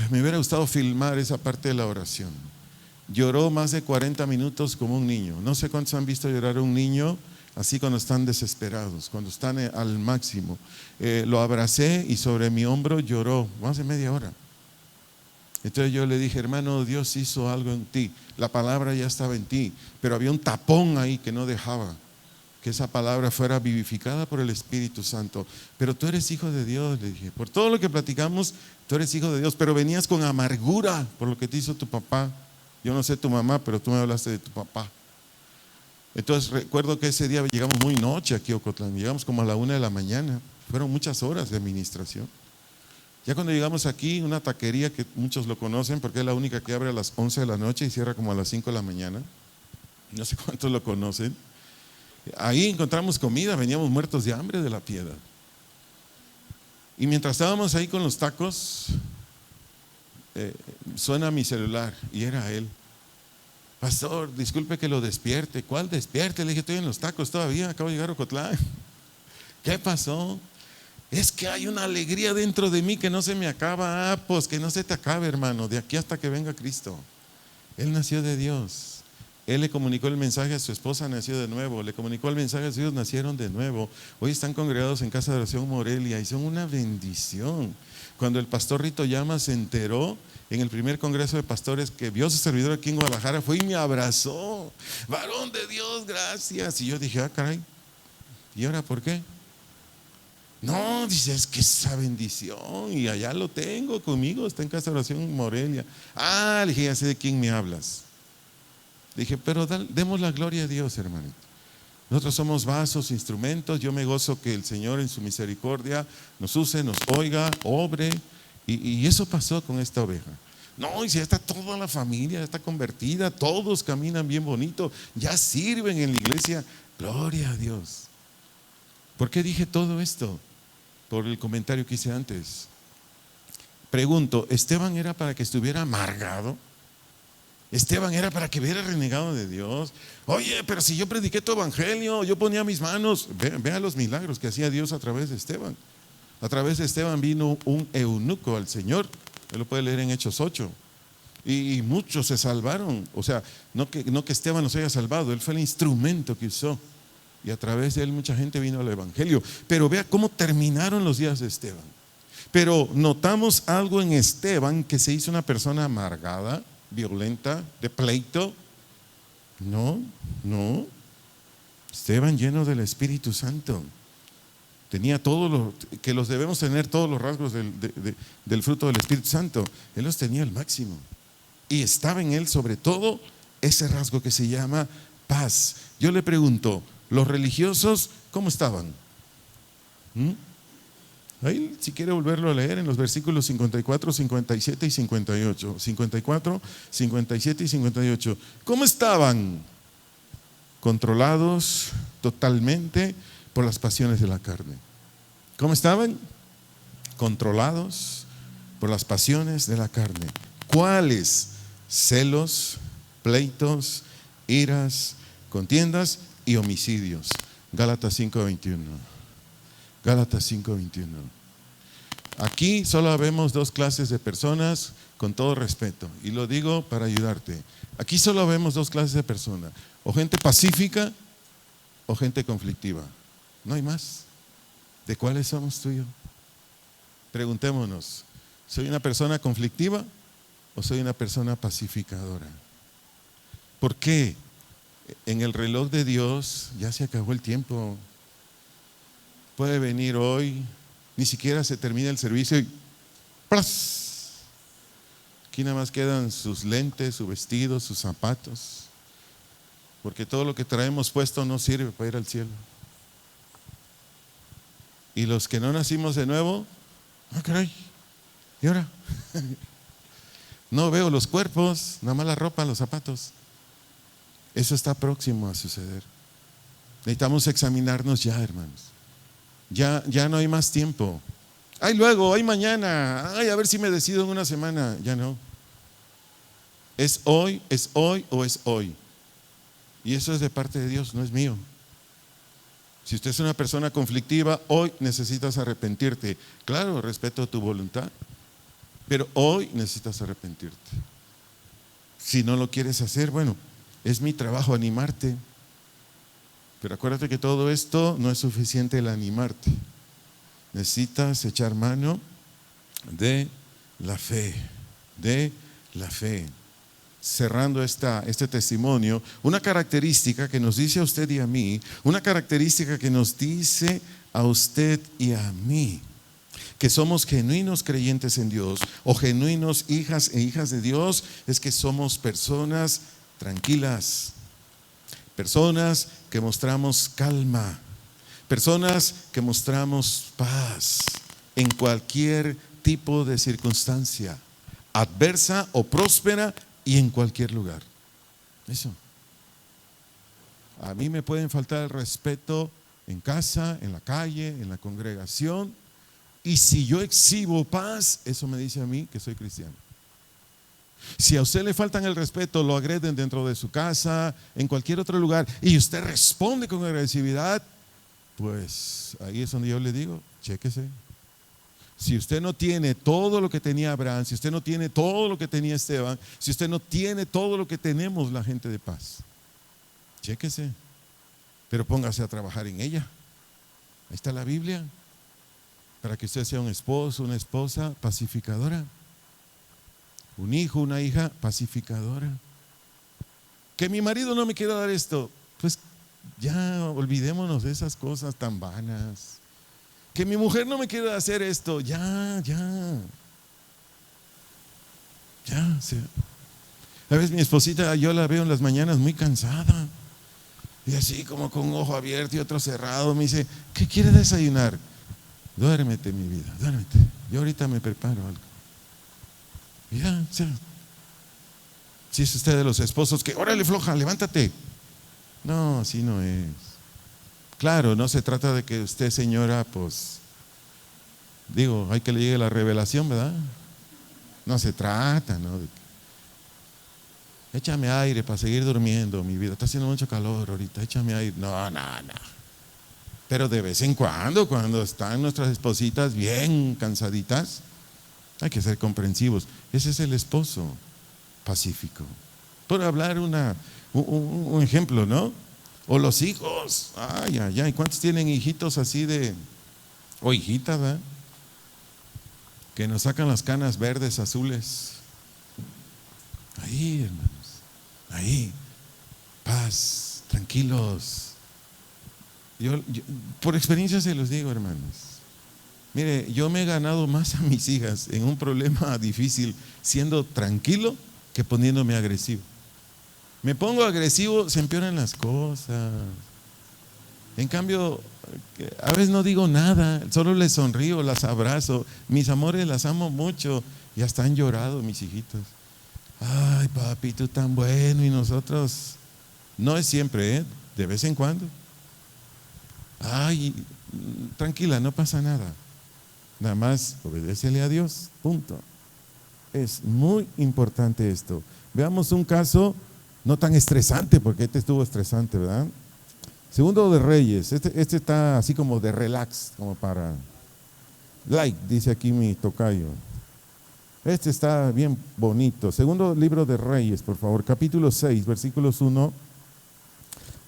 Me hubiera gustado filmar esa parte de la oración. Lloró más de 40 minutos como un niño. No sé cuántos han visto llorar a un niño así cuando están desesperados, cuando están al máximo. Lo abracé y sobre mi hombro lloró más de media hora. Entonces yo le dije, hermano, Dios hizo algo en ti. La palabra ya estaba en ti, pero había un tapón ahí que no dejaba que esa palabra fuera vivificada por el Espíritu Santo. Pero tú eres hijo de Dios, le dije. Por todo lo que platicamos, tú eres hijo de Dios, pero venías con amargura por lo que te hizo tu papá. Yo no sé tu mamá, pero tú me hablaste de tu papá. Entonces recuerdo que ese día llegamos muy noche aquí a Ocotlán, llegamos como a la 1 de la mañana, fueron muchas horas de administración. Ya cuando llegamos aquí, una taquería que muchos lo conocen porque es la única que abre a las 11 de la noche y cierra como a las 5 de la mañana, no sé cuántos lo conocen. Ahí encontramos comida, veníamos muertos de hambre de la Piedad. Y mientras estábamos ahí con los tacos, suena mi celular y era él. Pastor, disculpe que lo despierte. ¿Cuál despierte? Le dije, estoy en los tacos todavía, acabo de llegar a Ocotlán. ¿Qué pasó? Es que hay una alegría dentro de mí que no se me acaba. Ah, pues que no se te acabe, hermano, de aquí hasta que venga Cristo. Él nació de Dios. Él le comunicó el mensaje a su esposa, nació de nuevo. Le comunicó el mensaje a sus hijos, nacieron de nuevo. Hoy están congregados en Casa de Oración Morelia y son una bendición. Cuando el pastor Rito Llamas se enteró en el primer congreso de pastores que vio a su servidor aquí en Guadalajara, fue y me abrazó. Varón de Dios, gracias. Y yo dije, ah, caray, ¿y ahora por qué? No, dice, es que esa bendición y allá lo tengo conmigo, está en Casa de Oración Morelia. Ah, le dije, ya sé de quién me hablas. Dije, pero demos la gloria a Dios, hermanito. Nosotros somos vasos, instrumentos. Yo me gozo que el Señor en su misericordia nos use, nos oiga, obre. Y eso pasó con esta oveja. No, y si ya está toda la familia, ya está convertida, todos caminan bien bonito, ya sirven en la iglesia. Gloria a Dios. ¿Por qué dije todo esto? Por el comentario que hice antes. Pregunto, ¿Esteban era para que estuviera amargado? Esteban era para que hubiera renegado de Dios. Oye, pero si yo prediqué tu evangelio, yo ponía mis manos. Vea los milagros que hacía Dios a través de Esteban. A través de Esteban vino un eunuco al Señor. Él lo puede leer en Hechos 8. Y muchos se salvaron. O sea, no que Esteban los haya salvado, él fue el instrumento que usó. Y a través de él mucha gente vino al evangelio. Pero vea cómo terminaron los días de Esteban. Pero notamos algo en Esteban, que se hizo una persona amargada, violenta, de pleito. No. Esteban lleno del Espíritu Santo. Tenía todo lo que los debemos tener, todos los rasgos del fruto del Espíritu Santo. Él los tenía al máximo. Y estaba en él sobre todo ese rasgo que se llama paz. Yo le pregunto, ¿los religiosos cómo estaban? Ahí, si quiere volverlo a leer en los versículos 54, 57 y 58. 54, 57 y 58. ¿Cómo estaban? Controlados totalmente por las pasiones de la carne. ¿Cómo estaban? Controlados por las pasiones de la carne. ¿Cuáles? Celos, pleitos, iras, contiendas y homicidios. Gálatas 5:21. Gálatas 5:21. Aquí solo vemos 2 clases de personas, con todo respeto, y lo digo para ayudarte. Aquí solo vemos 2 clases de personas, o gente pacífica o gente conflictiva. No hay más. ¿De cuáles somos tú y yo? Preguntémonos, ¿soy una persona conflictiva o soy una persona pacificadora? ¿Por qué? En el reloj de Dios ya se acabó el tiempo. Puede venir hoy, ni siquiera se termina el servicio y ¡plas! Aquí nada más quedan sus lentes, su vestido, sus zapatos, porque todo lo que traemos puesto no sirve para ir al cielo. Y los que no nacimos de nuevo, ah, caray, ¿y ahora? No veo los cuerpos, nada más la ropa, los zapatos. Eso está próximo a suceder. Necesitamos examinarnos ya, hermanos. Ya no hay más tiempo. Ay, luego, ay, mañana, ay, a ver si me decido en una semana. Ya no. Es hoy o es hoy. Y eso es de parte de Dios, no es mío. Si usted es una persona conflictiva, hoy necesitas arrepentirte. Claro, respeto tu voluntad, pero hoy necesitas arrepentirte. Si no lo quieres hacer, bueno, es mi trabajo animarte. Pero acuérdate que todo esto no es suficiente el animarte. Necesitas echar mano de la fe, de la fe. Cerrando este testimonio, una característica que nos dice a usted y a mí, una característica que nos dice a usted y a mí, que somos genuinos creyentes en Dios o genuinos hijas e hijas de Dios, es que somos personas tranquilas, personas que mostramos calma, personas que mostramos paz en cualquier tipo de circunstancia, adversa o próspera, y en cualquier lugar. Eso. A mí me pueden faltar el respeto en casa, en la calle, en la congregación, y si yo exhibo paz, eso me dice a mí que soy cristiano. Si a usted le faltan el respeto, lo agreden dentro de su casa, en cualquier otro lugar, y usted responde con agresividad, pues ahí es donde yo le digo, chéquese. Si usted no tiene todo lo que tenía Abraham, si usted no tiene todo lo que tenía Esteban, si usted no tiene todo lo que tenemos la gente de paz, chéquese, pero póngase a trabajar en ella. Ahí está la Biblia, para que usted sea un esposo, una esposa pacificadora, un hijo, una hija pacificadora. Que mi marido no me quiera dar esto, pues ya olvidémonos de esas cosas tan vanas. Que mi mujer no me quiere hacer esto, ya. Sí. A veces mi esposita, yo la veo en las mañanas muy cansada, y así como con un ojo abierto y otro cerrado, me dice, ¿qué quiere desayunar? Duérmete, mi vida, duérmete. Yo ahorita me preparo algo. Ya. Si es usted de los esposos que, órale floja, levántate. No, así no es. Claro, no se trata de que usted, señora, pues, digo, hay que le llegue la revelación, ¿verdad? No se trata, ¿no? Échame aire para seguir durmiendo, mi vida. Está haciendo mucho calor ahorita, échame aire. No. Pero de vez en cuando están nuestras espositas bien cansaditas, hay que ser comprensivos. Ese es el esposo pacífico. Por hablar un ejemplo, ¿no? O los hijos, ay, ¿cuántos tienen hijitos así o hijitas, ¿verdad? Que nos sacan las canas verdes, azules? Ahí, hermanos, ahí, paz, tranquilos. Yo por experiencia se los digo, hermanos. Mire, yo me he ganado más a mis hijas en un problema difícil siendo tranquilo que poniéndome agresivo. Me pongo agresivo, se empeoran las cosas. En cambio, a veces no digo nada, solo les sonrío, las abrazo. Mis amores, las amo mucho. Y hasta han llorado mis hijitos. Ay, papi, tú tan bueno. Y nosotros, no es siempre, de vez en cuando. Ay, tranquila, no pasa nada. Nada más obedécele a Dios, punto. Es muy importante esto. Veamos un caso no tan estresante, porque este estuvo estresante, ¿verdad? Segundo de Reyes, este está así como de relax, como para like, dice aquí mi tocayo. Este está bien bonito. Segundo libro de Reyes, por favor, capítulo 6, versículos 1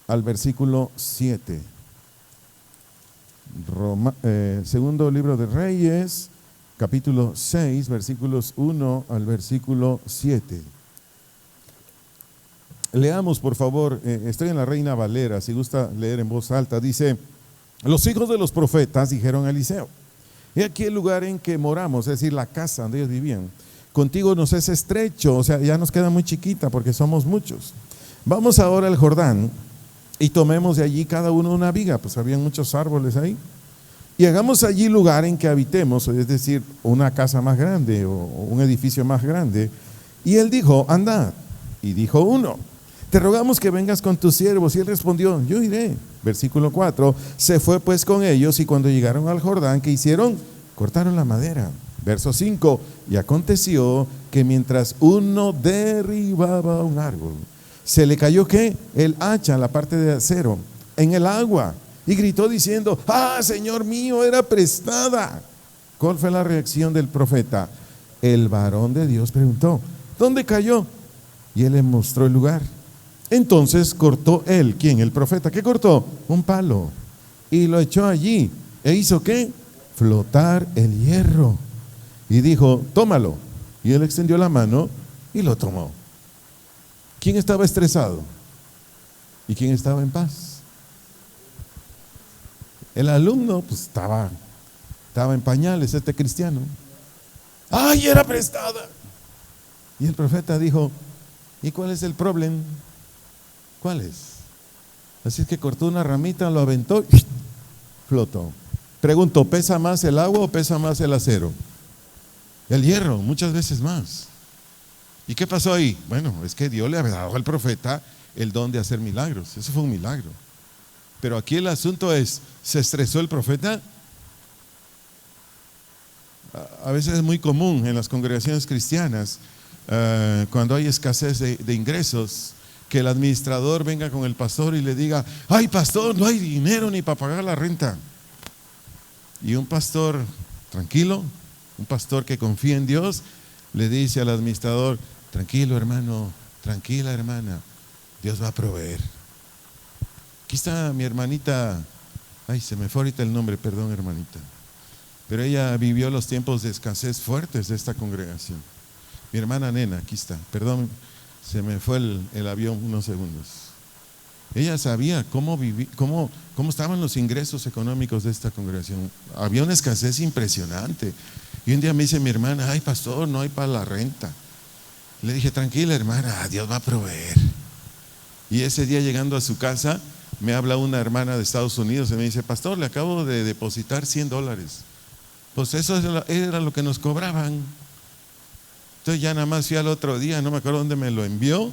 al versículo 7. Segundo libro de Reyes, capítulo 6, versículos 1 al versículo 7. Leamos, por favor, estoy en la Reina Valera, si gusta leer en voz alta. Dice: los hijos de los profetas dijeron a Eliseo: he aquí el lugar en que moramos, es decir, la casa donde ellos vivían. Contigo nos es estrecho, o sea, ya nos queda muy chiquita porque somos muchos. Vamos ahora al Jordán y tomemos de allí cada uno una viga, pues habían muchos árboles ahí. y hagamos allí lugar en que habitemos, es decir, una casa más grande o un edificio más grande. Y él dijo, anda. Y dijo uno, te rogamos que vengas con tus siervos. Y él respondió, yo iré. Versículo 4, se fue pues con ellos, y cuando llegaron al Jordán, ¿qué hicieron? Cortaron la madera. Verso 5, y aconteció que mientras uno derribaba un árbol, se le cayó ¿qué? El hacha, la parte de acero, en el agua, y gritó diciendo, ¡ah, Señor mío, era prestada! ¿Cuál fue la reacción del profeta? El varón de Dios preguntó, ¿dónde cayó? Y él le mostró el lugar. Entonces cortó él, ¿quién? El profeta. ¿Qué cortó? Un palo. Y lo echó allí. ¿E hizo qué? Flotar el hierro. Y dijo, tómalo. Y él extendió la mano y lo tomó. ¿Quién estaba estresado? ¿Y quién estaba en paz? El alumno pues estaba en pañales, este cristiano. ¡Ay, era prestada! Y el profeta dijo, ¿y cuál es el problema? ¿Cuál es? Así es que cortó una ramita, lo aventó y flotó. Pregunto, ¿pesa más el agua o pesa más el acero? El hierro, muchas veces más. ¿Y qué pasó ahí? Bueno, es que Dios le había dado al profeta el don de hacer milagros. Eso fue un milagro. Pero aquí el asunto es, ¿se estresó el profeta? A veces es muy común en las congregaciones cristianas, cuando hay escasez de ingresos, que el administrador venga con el pastor y le diga, ay pastor, no hay dinero ni para pagar la renta. Y un pastor tranquilo, un pastor que confía en Dios, le dice al administrador, tranquilo hermano, tranquila hermana, Dios va a proveer. Aquí está mi hermanita, ay, se me fue ahorita el nombre, perdón hermanita, pero ella vivió los tiempos de escasez fuertes de esta congregación. Mi hermana Nena, aquí está, perdón, se me fue el avión unos segundos. Ella sabía cómo estaban los ingresos económicos de esta congregación. Había una escasez impresionante. Y un día me dice mi hermana, ay pastor, no hay para la renta. Le dije, tranquila hermana, Dios va a proveer. Y ese día llegando a su casa, me habla una hermana de Estados Unidos y me dice, pastor, le acabo de depositar $100. Pues eso era lo que nos cobraban. Entonces ya nada más fui al otro día, no me acuerdo dónde me lo envió,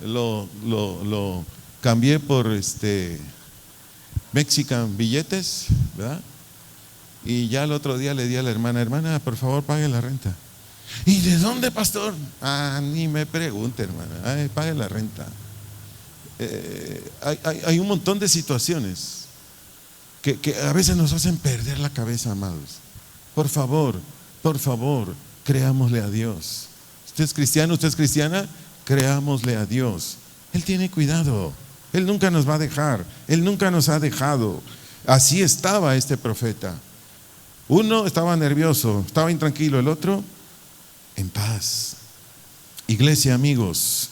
lo cambié por Mexican billetes, ¿verdad? Y ya el otro día le di a la hermana, por favor pague la renta. ¿Y de dónde, pastor? Ni me pregunte, hermana, pague la renta. Hay un montón de situaciones que a veces nos hacen perder la cabeza, amados. Por favor, creámosle a Dios. Usted es cristiano, usted es cristiana, creámosle a Dios. Él tiene cuidado, Él nunca nos va a dejar, Él nunca nos ha dejado. Así estaba este profeta. Uno estaba nervioso, estaba intranquilo, el otro en paz. Iglesia amigos,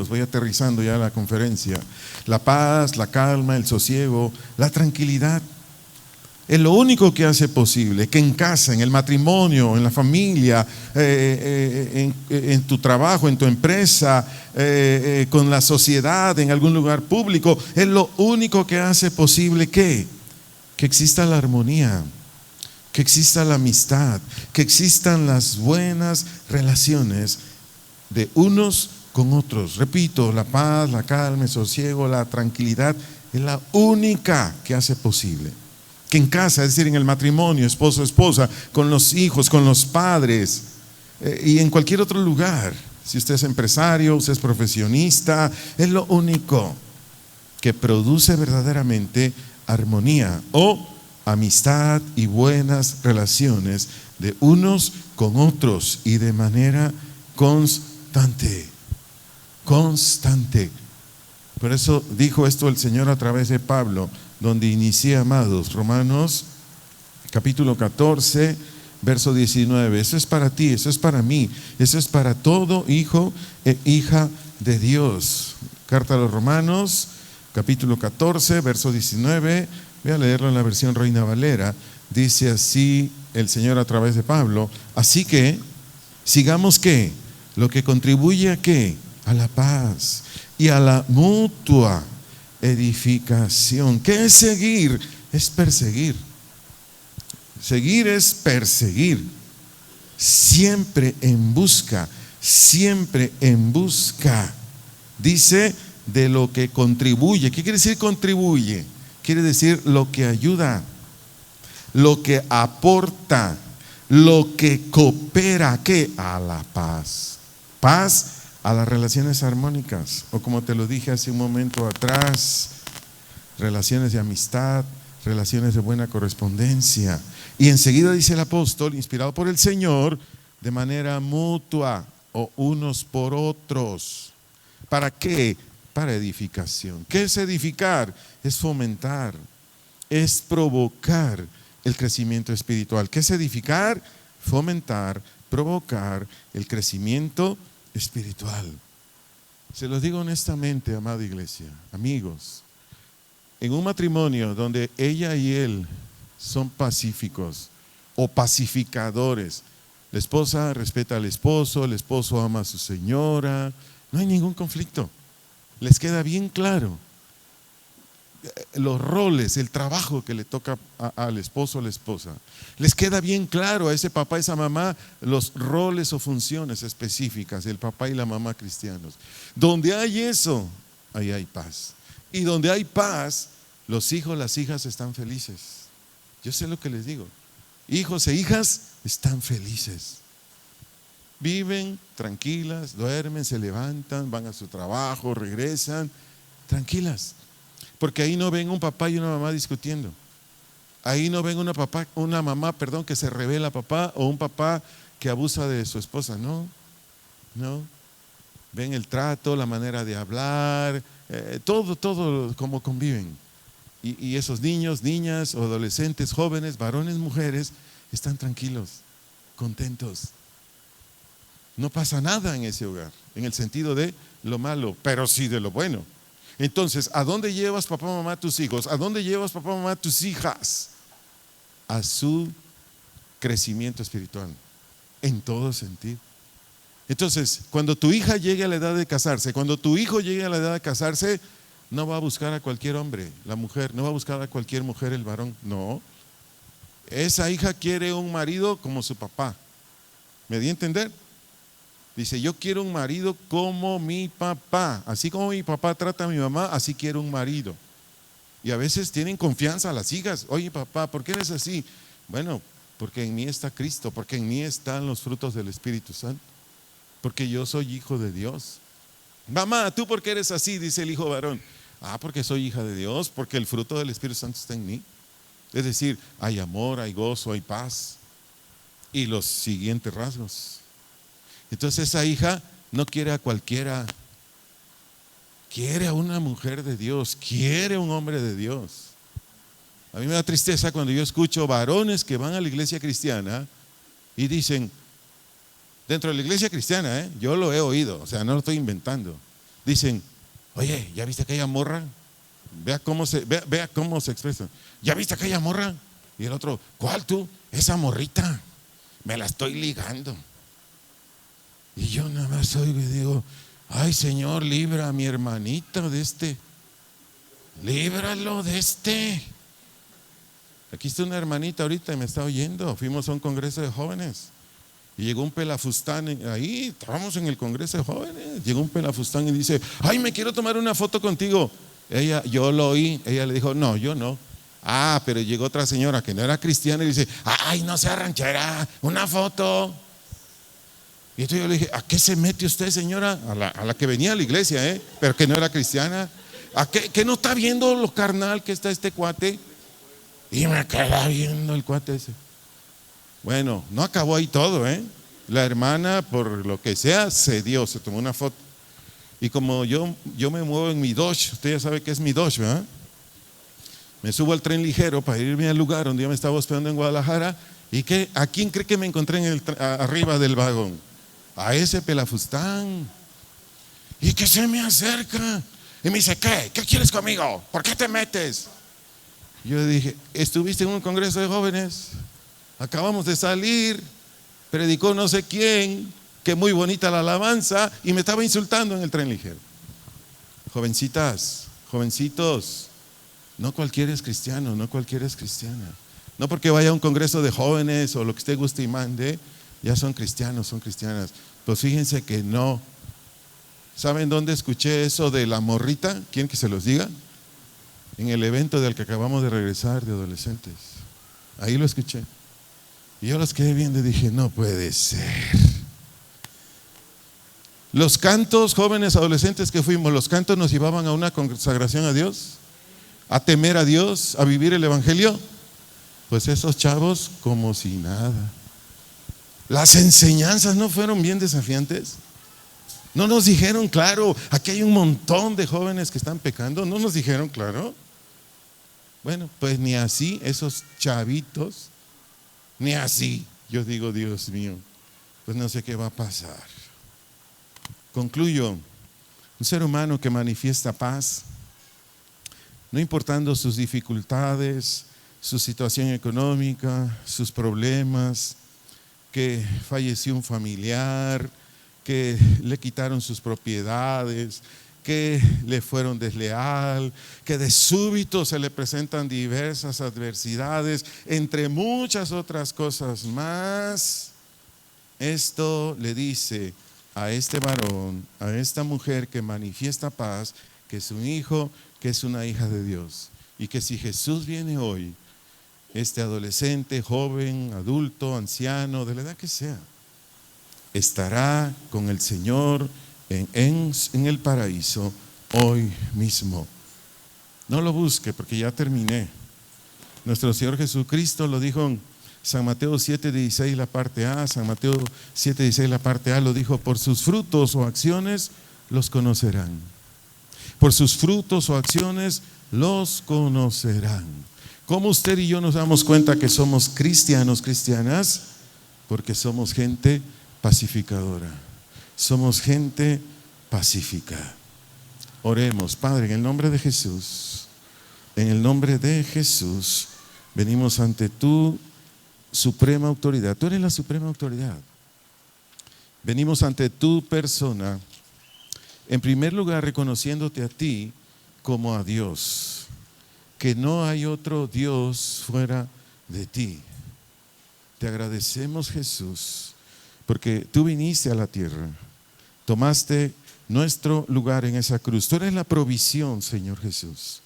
voy aterrizando ya a la conferencia. La paz, la calma, el sosiego, la tranquilidad es lo único que hace posible que en casa, en el matrimonio, en la familia, en tu trabajo, en tu empresa, con la sociedad, en algún lugar público, es lo único que hace posible que exista la armonía, que exista la amistad, que existan las buenas relaciones de unos con otros. Repito, la paz, la calma, el sosiego, la tranquilidad es la única que hace posible que en casa, es decir, en el matrimonio, esposo, esposa, con los hijos, con los padres, y en cualquier otro lugar, si usted es empresario, usted es profesionista, es lo único que produce verdaderamente armonía o amistad y buenas relaciones de unos con otros y de manera constante. Por eso dijo esto el Señor a través de Pablo, donde inicia, amados, Romanos capítulo 14, verso 19. Eso es para ti, eso es para mí, eso es para todo hijo e hija de Dios. Carta a los Romanos, capítulo 14, verso 19. Voy a leerlo en la versión Reina Valera. Dice así el Señor a través de Pablo: así que sigamos ¿qué? Lo que contribuye a ¿qué? A la paz y a la mutua edificación. ¿Qué es seguir? Es perseguir. Seguir es perseguir. Siempre en busca. Siempre en busca. Dice de lo que contribuye. ¿Qué quiere decir contribuye? Quiere decir lo que ayuda, lo que aporta, lo que coopera. ¿Qué? A la paz. Paz a las relaciones armónicas. O como te lo dije hace un momento atrás, relaciones de amistad, relaciones de buena correspondencia. Y enseguida dice el apóstol, inspirado por el Señor, de manera mutua o unos por otros. ¿Para qué? Para edificación. ¿Qué es edificar? Es fomentar, es provocar el crecimiento espiritual. ¿Qué es edificar? Fomentar, provocar el crecimiento espiritual. Se los digo honestamente, amada iglesia, amigos, en un matrimonio donde ella y él son pacíficos o pacificadores, la esposa respeta al esposo, el esposo ama a su señora, no hay ningún conflicto. Les queda bien claro los roles, el trabajo que le toca al esposo o a la esposa. Les queda bien claro a ese papá y esa mamá los roles o funciones específicas, el papá y la mamá cristianos. Donde hay eso, ahí hay paz. Y donde hay paz, los hijos, las hijas están felices. Yo sé lo que les digo. Hijos e hijas están felices. Viven tranquilas, duermen, se levantan, van a su trabajo, regresan, tranquilas. Porque ahí no ven un papá y una mamá discutiendo. Ahí no ven una mamá que se revela a papá o un papá que abusa de su esposa. No. Ven el trato, la manera de hablar, todo como conviven. Y esos niños, niñas, adolescentes, jóvenes, varones, mujeres, están tranquilos, contentos. No pasa nada en ese hogar, en el sentido de lo malo, pero sí de lo bueno. Entonces, ¿a dónde llevas papá, mamá, tus hijos? ¿A dónde llevas papá, mamá, tus hijas? A su crecimiento espiritual, en todo sentido. Entonces, cuando tu hija llegue a la edad de casarse, cuando tu hijo llegue a la edad de casarse, no va a buscar a cualquier hombre, la mujer, no va a buscar a cualquier mujer, el varón, no. Esa hija quiere un marido como su papá. ¿Me di a entender? Dice, yo quiero un marido como mi papá. Así como mi papá trata a mi mamá, así quiero un marido. Y a veces tienen confianza a las hijas. Oye, papá, ¿por qué eres así? Bueno, porque en mí está Cristo, porque en mí están los frutos del Espíritu Santo. Porque yo soy hijo de Dios. Mamá, ¿tú por qué eres así? Dice el hijo varón. Porque soy hija de Dios, porque el fruto del Espíritu Santo está en mí. Es decir, hay amor, hay gozo, hay paz. Y los siguientes rasgos. Entonces esa hija no quiere a cualquiera, quiere a una mujer de Dios, quiere a un hombre de Dios. A mí me da tristeza cuando yo escucho varones que van a la iglesia cristiana y dicen, dentro de la iglesia cristiana, yo lo he oído, o sea, no lo estoy inventando. Dicen, oye, ¿ya viste aquella morra? Vea cómo se expresa. ¿Ya viste aquella morra? Y el otro, ¿cuál tú? Esa morrita, me la estoy ligando. Y yo nada más oigo y digo, ay Señor, libra a mi hermanito de este, líbralo de este. Aquí está una hermanita ahorita y me está oyendo. Fuimos a un congreso de jóvenes y llegó un pelafustán ahí, estábamos en el congreso de jóvenes, llegó un pelafustán y dice, ay, me quiero tomar una foto contigo. Yo lo oí, ella le dijo, no, yo no. Pero llegó otra señora que no era cristiana y dice, ay, no sea ranchera, una foto. Y entonces yo le dije, ¿a qué se mete usted, señora? A la que venía a la iglesia, pero que no era cristiana. ¿A qué no está viendo lo carnal que está este cuate? Y me queda viendo el cuate ese. Bueno, no acabó ahí todo, La hermana, por lo que sea, cedió, se tomó una foto. Y como yo me muevo en mi Dodge, usted ya sabe qué es mi Dodge, ¿verdad? Me subo al tren ligero para irme al lugar donde yo me estaba hospedando en Guadalajara. ¿Y a quién cree que me encontré arriba del vagón? A ese pelafustán. Y que se me acerca y me dice, ¿qué quieres conmigo? ¿Por qué te metes? Yo dije, estuviste en un congreso de jóvenes, acabamos de salir, predicó no sé quién, que muy bonita la alabanza, y me estaba insultando en el tren ligero. Jovencitas, jovencitos, no cualquiera es cristiano, no cualquiera es cristiana. No porque vaya a un congreso de jóvenes o lo que usted guste y mande, ya son cristianos, son cristianas. Pues fíjense que no. ¿Saben dónde escuché eso de la morrita? ¿Quieren que se los diga? En el evento del que acabamos de regresar de adolescentes. Ahí lo escuché. Y yo los quedé viendo y dije, no puede ser. Los cantos, jóvenes adolescentes que fuimos, los cantos nos llevaban a una consagración a Dios, a temer a Dios, a vivir el evangelio. Pues esos chavos como si nada. Las enseñanzas no fueron bien desafiantes. No nos dijeron claro, aquí hay un montón de jóvenes que están pecando. No nos dijeron claro. Bueno, pues ni así esos chavitos, ni así. Yo digo, Dios mío, pues no sé qué va a pasar. Concluyo. Un ser humano que manifiesta paz, no importando sus dificultades, su situación económica, sus problemas, que falleció un familiar, que le quitaron sus propiedades, que le fueron desleal, que de súbito se le presentan diversas adversidades, entre muchas otras cosas más. Esto le dice a este varón, a esta mujer que manifiesta paz, que es un hijo, que es una hija de Dios, y que si Jesús viene hoy, este adolescente, joven, adulto, anciano, de la edad que sea, estará con el Señor en el paraíso hoy mismo. No lo busque porque ya terminé. Nuestro Señor Jesucristo lo dijo en San Mateo 7:16 la parte A, San Mateo 7:16 la parte A lo dijo, por sus frutos o acciones los conocerán. Por sus frutos o acciones los conocerán. ¿Cómo usted y yo nos damos cuenta que somos cristianos, cristianas? Porque somos gente pacificadora. Somos gente pacífica. Oremos. Padre, en el nombre de Jesús, en el nombre de Jesús, venimos ante tu suprema autoridad. Tú eres la suprema autoridad. Venimos ante tu persona, en primer lugar reconociéndote a ti como a Dios, que no hay otro Dios fuera de ti. Te agradecemos, Jesús, porque tú viniste a la tierra, tomaste nuestro lugar en esa cruz. Tú eres la provisión, Señor Jesús,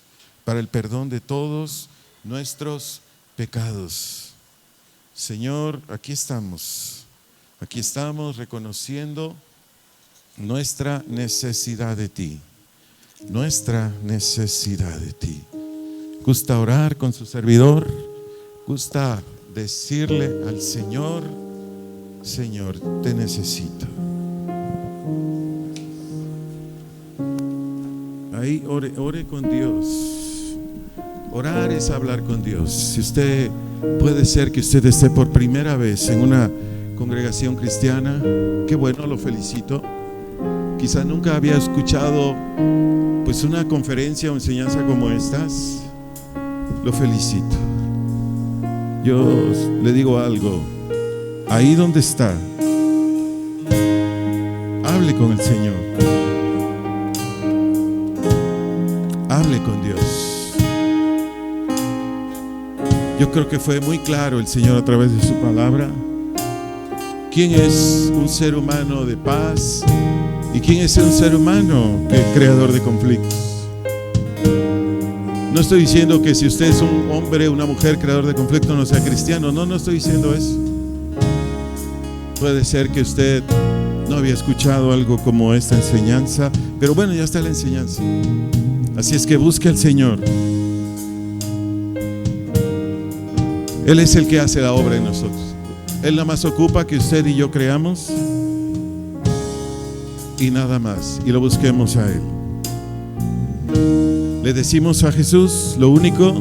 para el perdón de todos nuestros pecados. Señor, aquí estamos reconociendo nuestra necesidad de ti, nuestra necesidad de ti. Gusta orar con su servidor, gusta decirle al Señor, Señor, te necesito. Ahí ore con Dios. Orar es hablar con Dios. Si usted puede ser que usted esté por primera vez en una congregación cristiana, qué bueno, lo felicito. Quizá nunca había escuchado pues una conferencia o enseñanza como estas. Lo felicito. Yo le digo algo. Ahí donde está, hable con el Señor. Hable con Dios. Yo creo que fue muy claro el Señor a través de su palabra. ¿Quién es un ser humano de paz? ¿Y quién es un ser humano que es creador de conflictos? No estoy diciendo que si usted es un hombre, una mujer creador de conflictos no sea cristiano. No estoy diciendo eso. Puede ser que usted no había escuchado algo como esta enseñanza, pero bueno, ya está la enseñanza. Así es que busque al Señor. Él es el que hace la obra en nosotros. Él nada más ocupa que usted y yo creamos y nada más, y lo busquemos a Él. Le decimos a Jesús lo único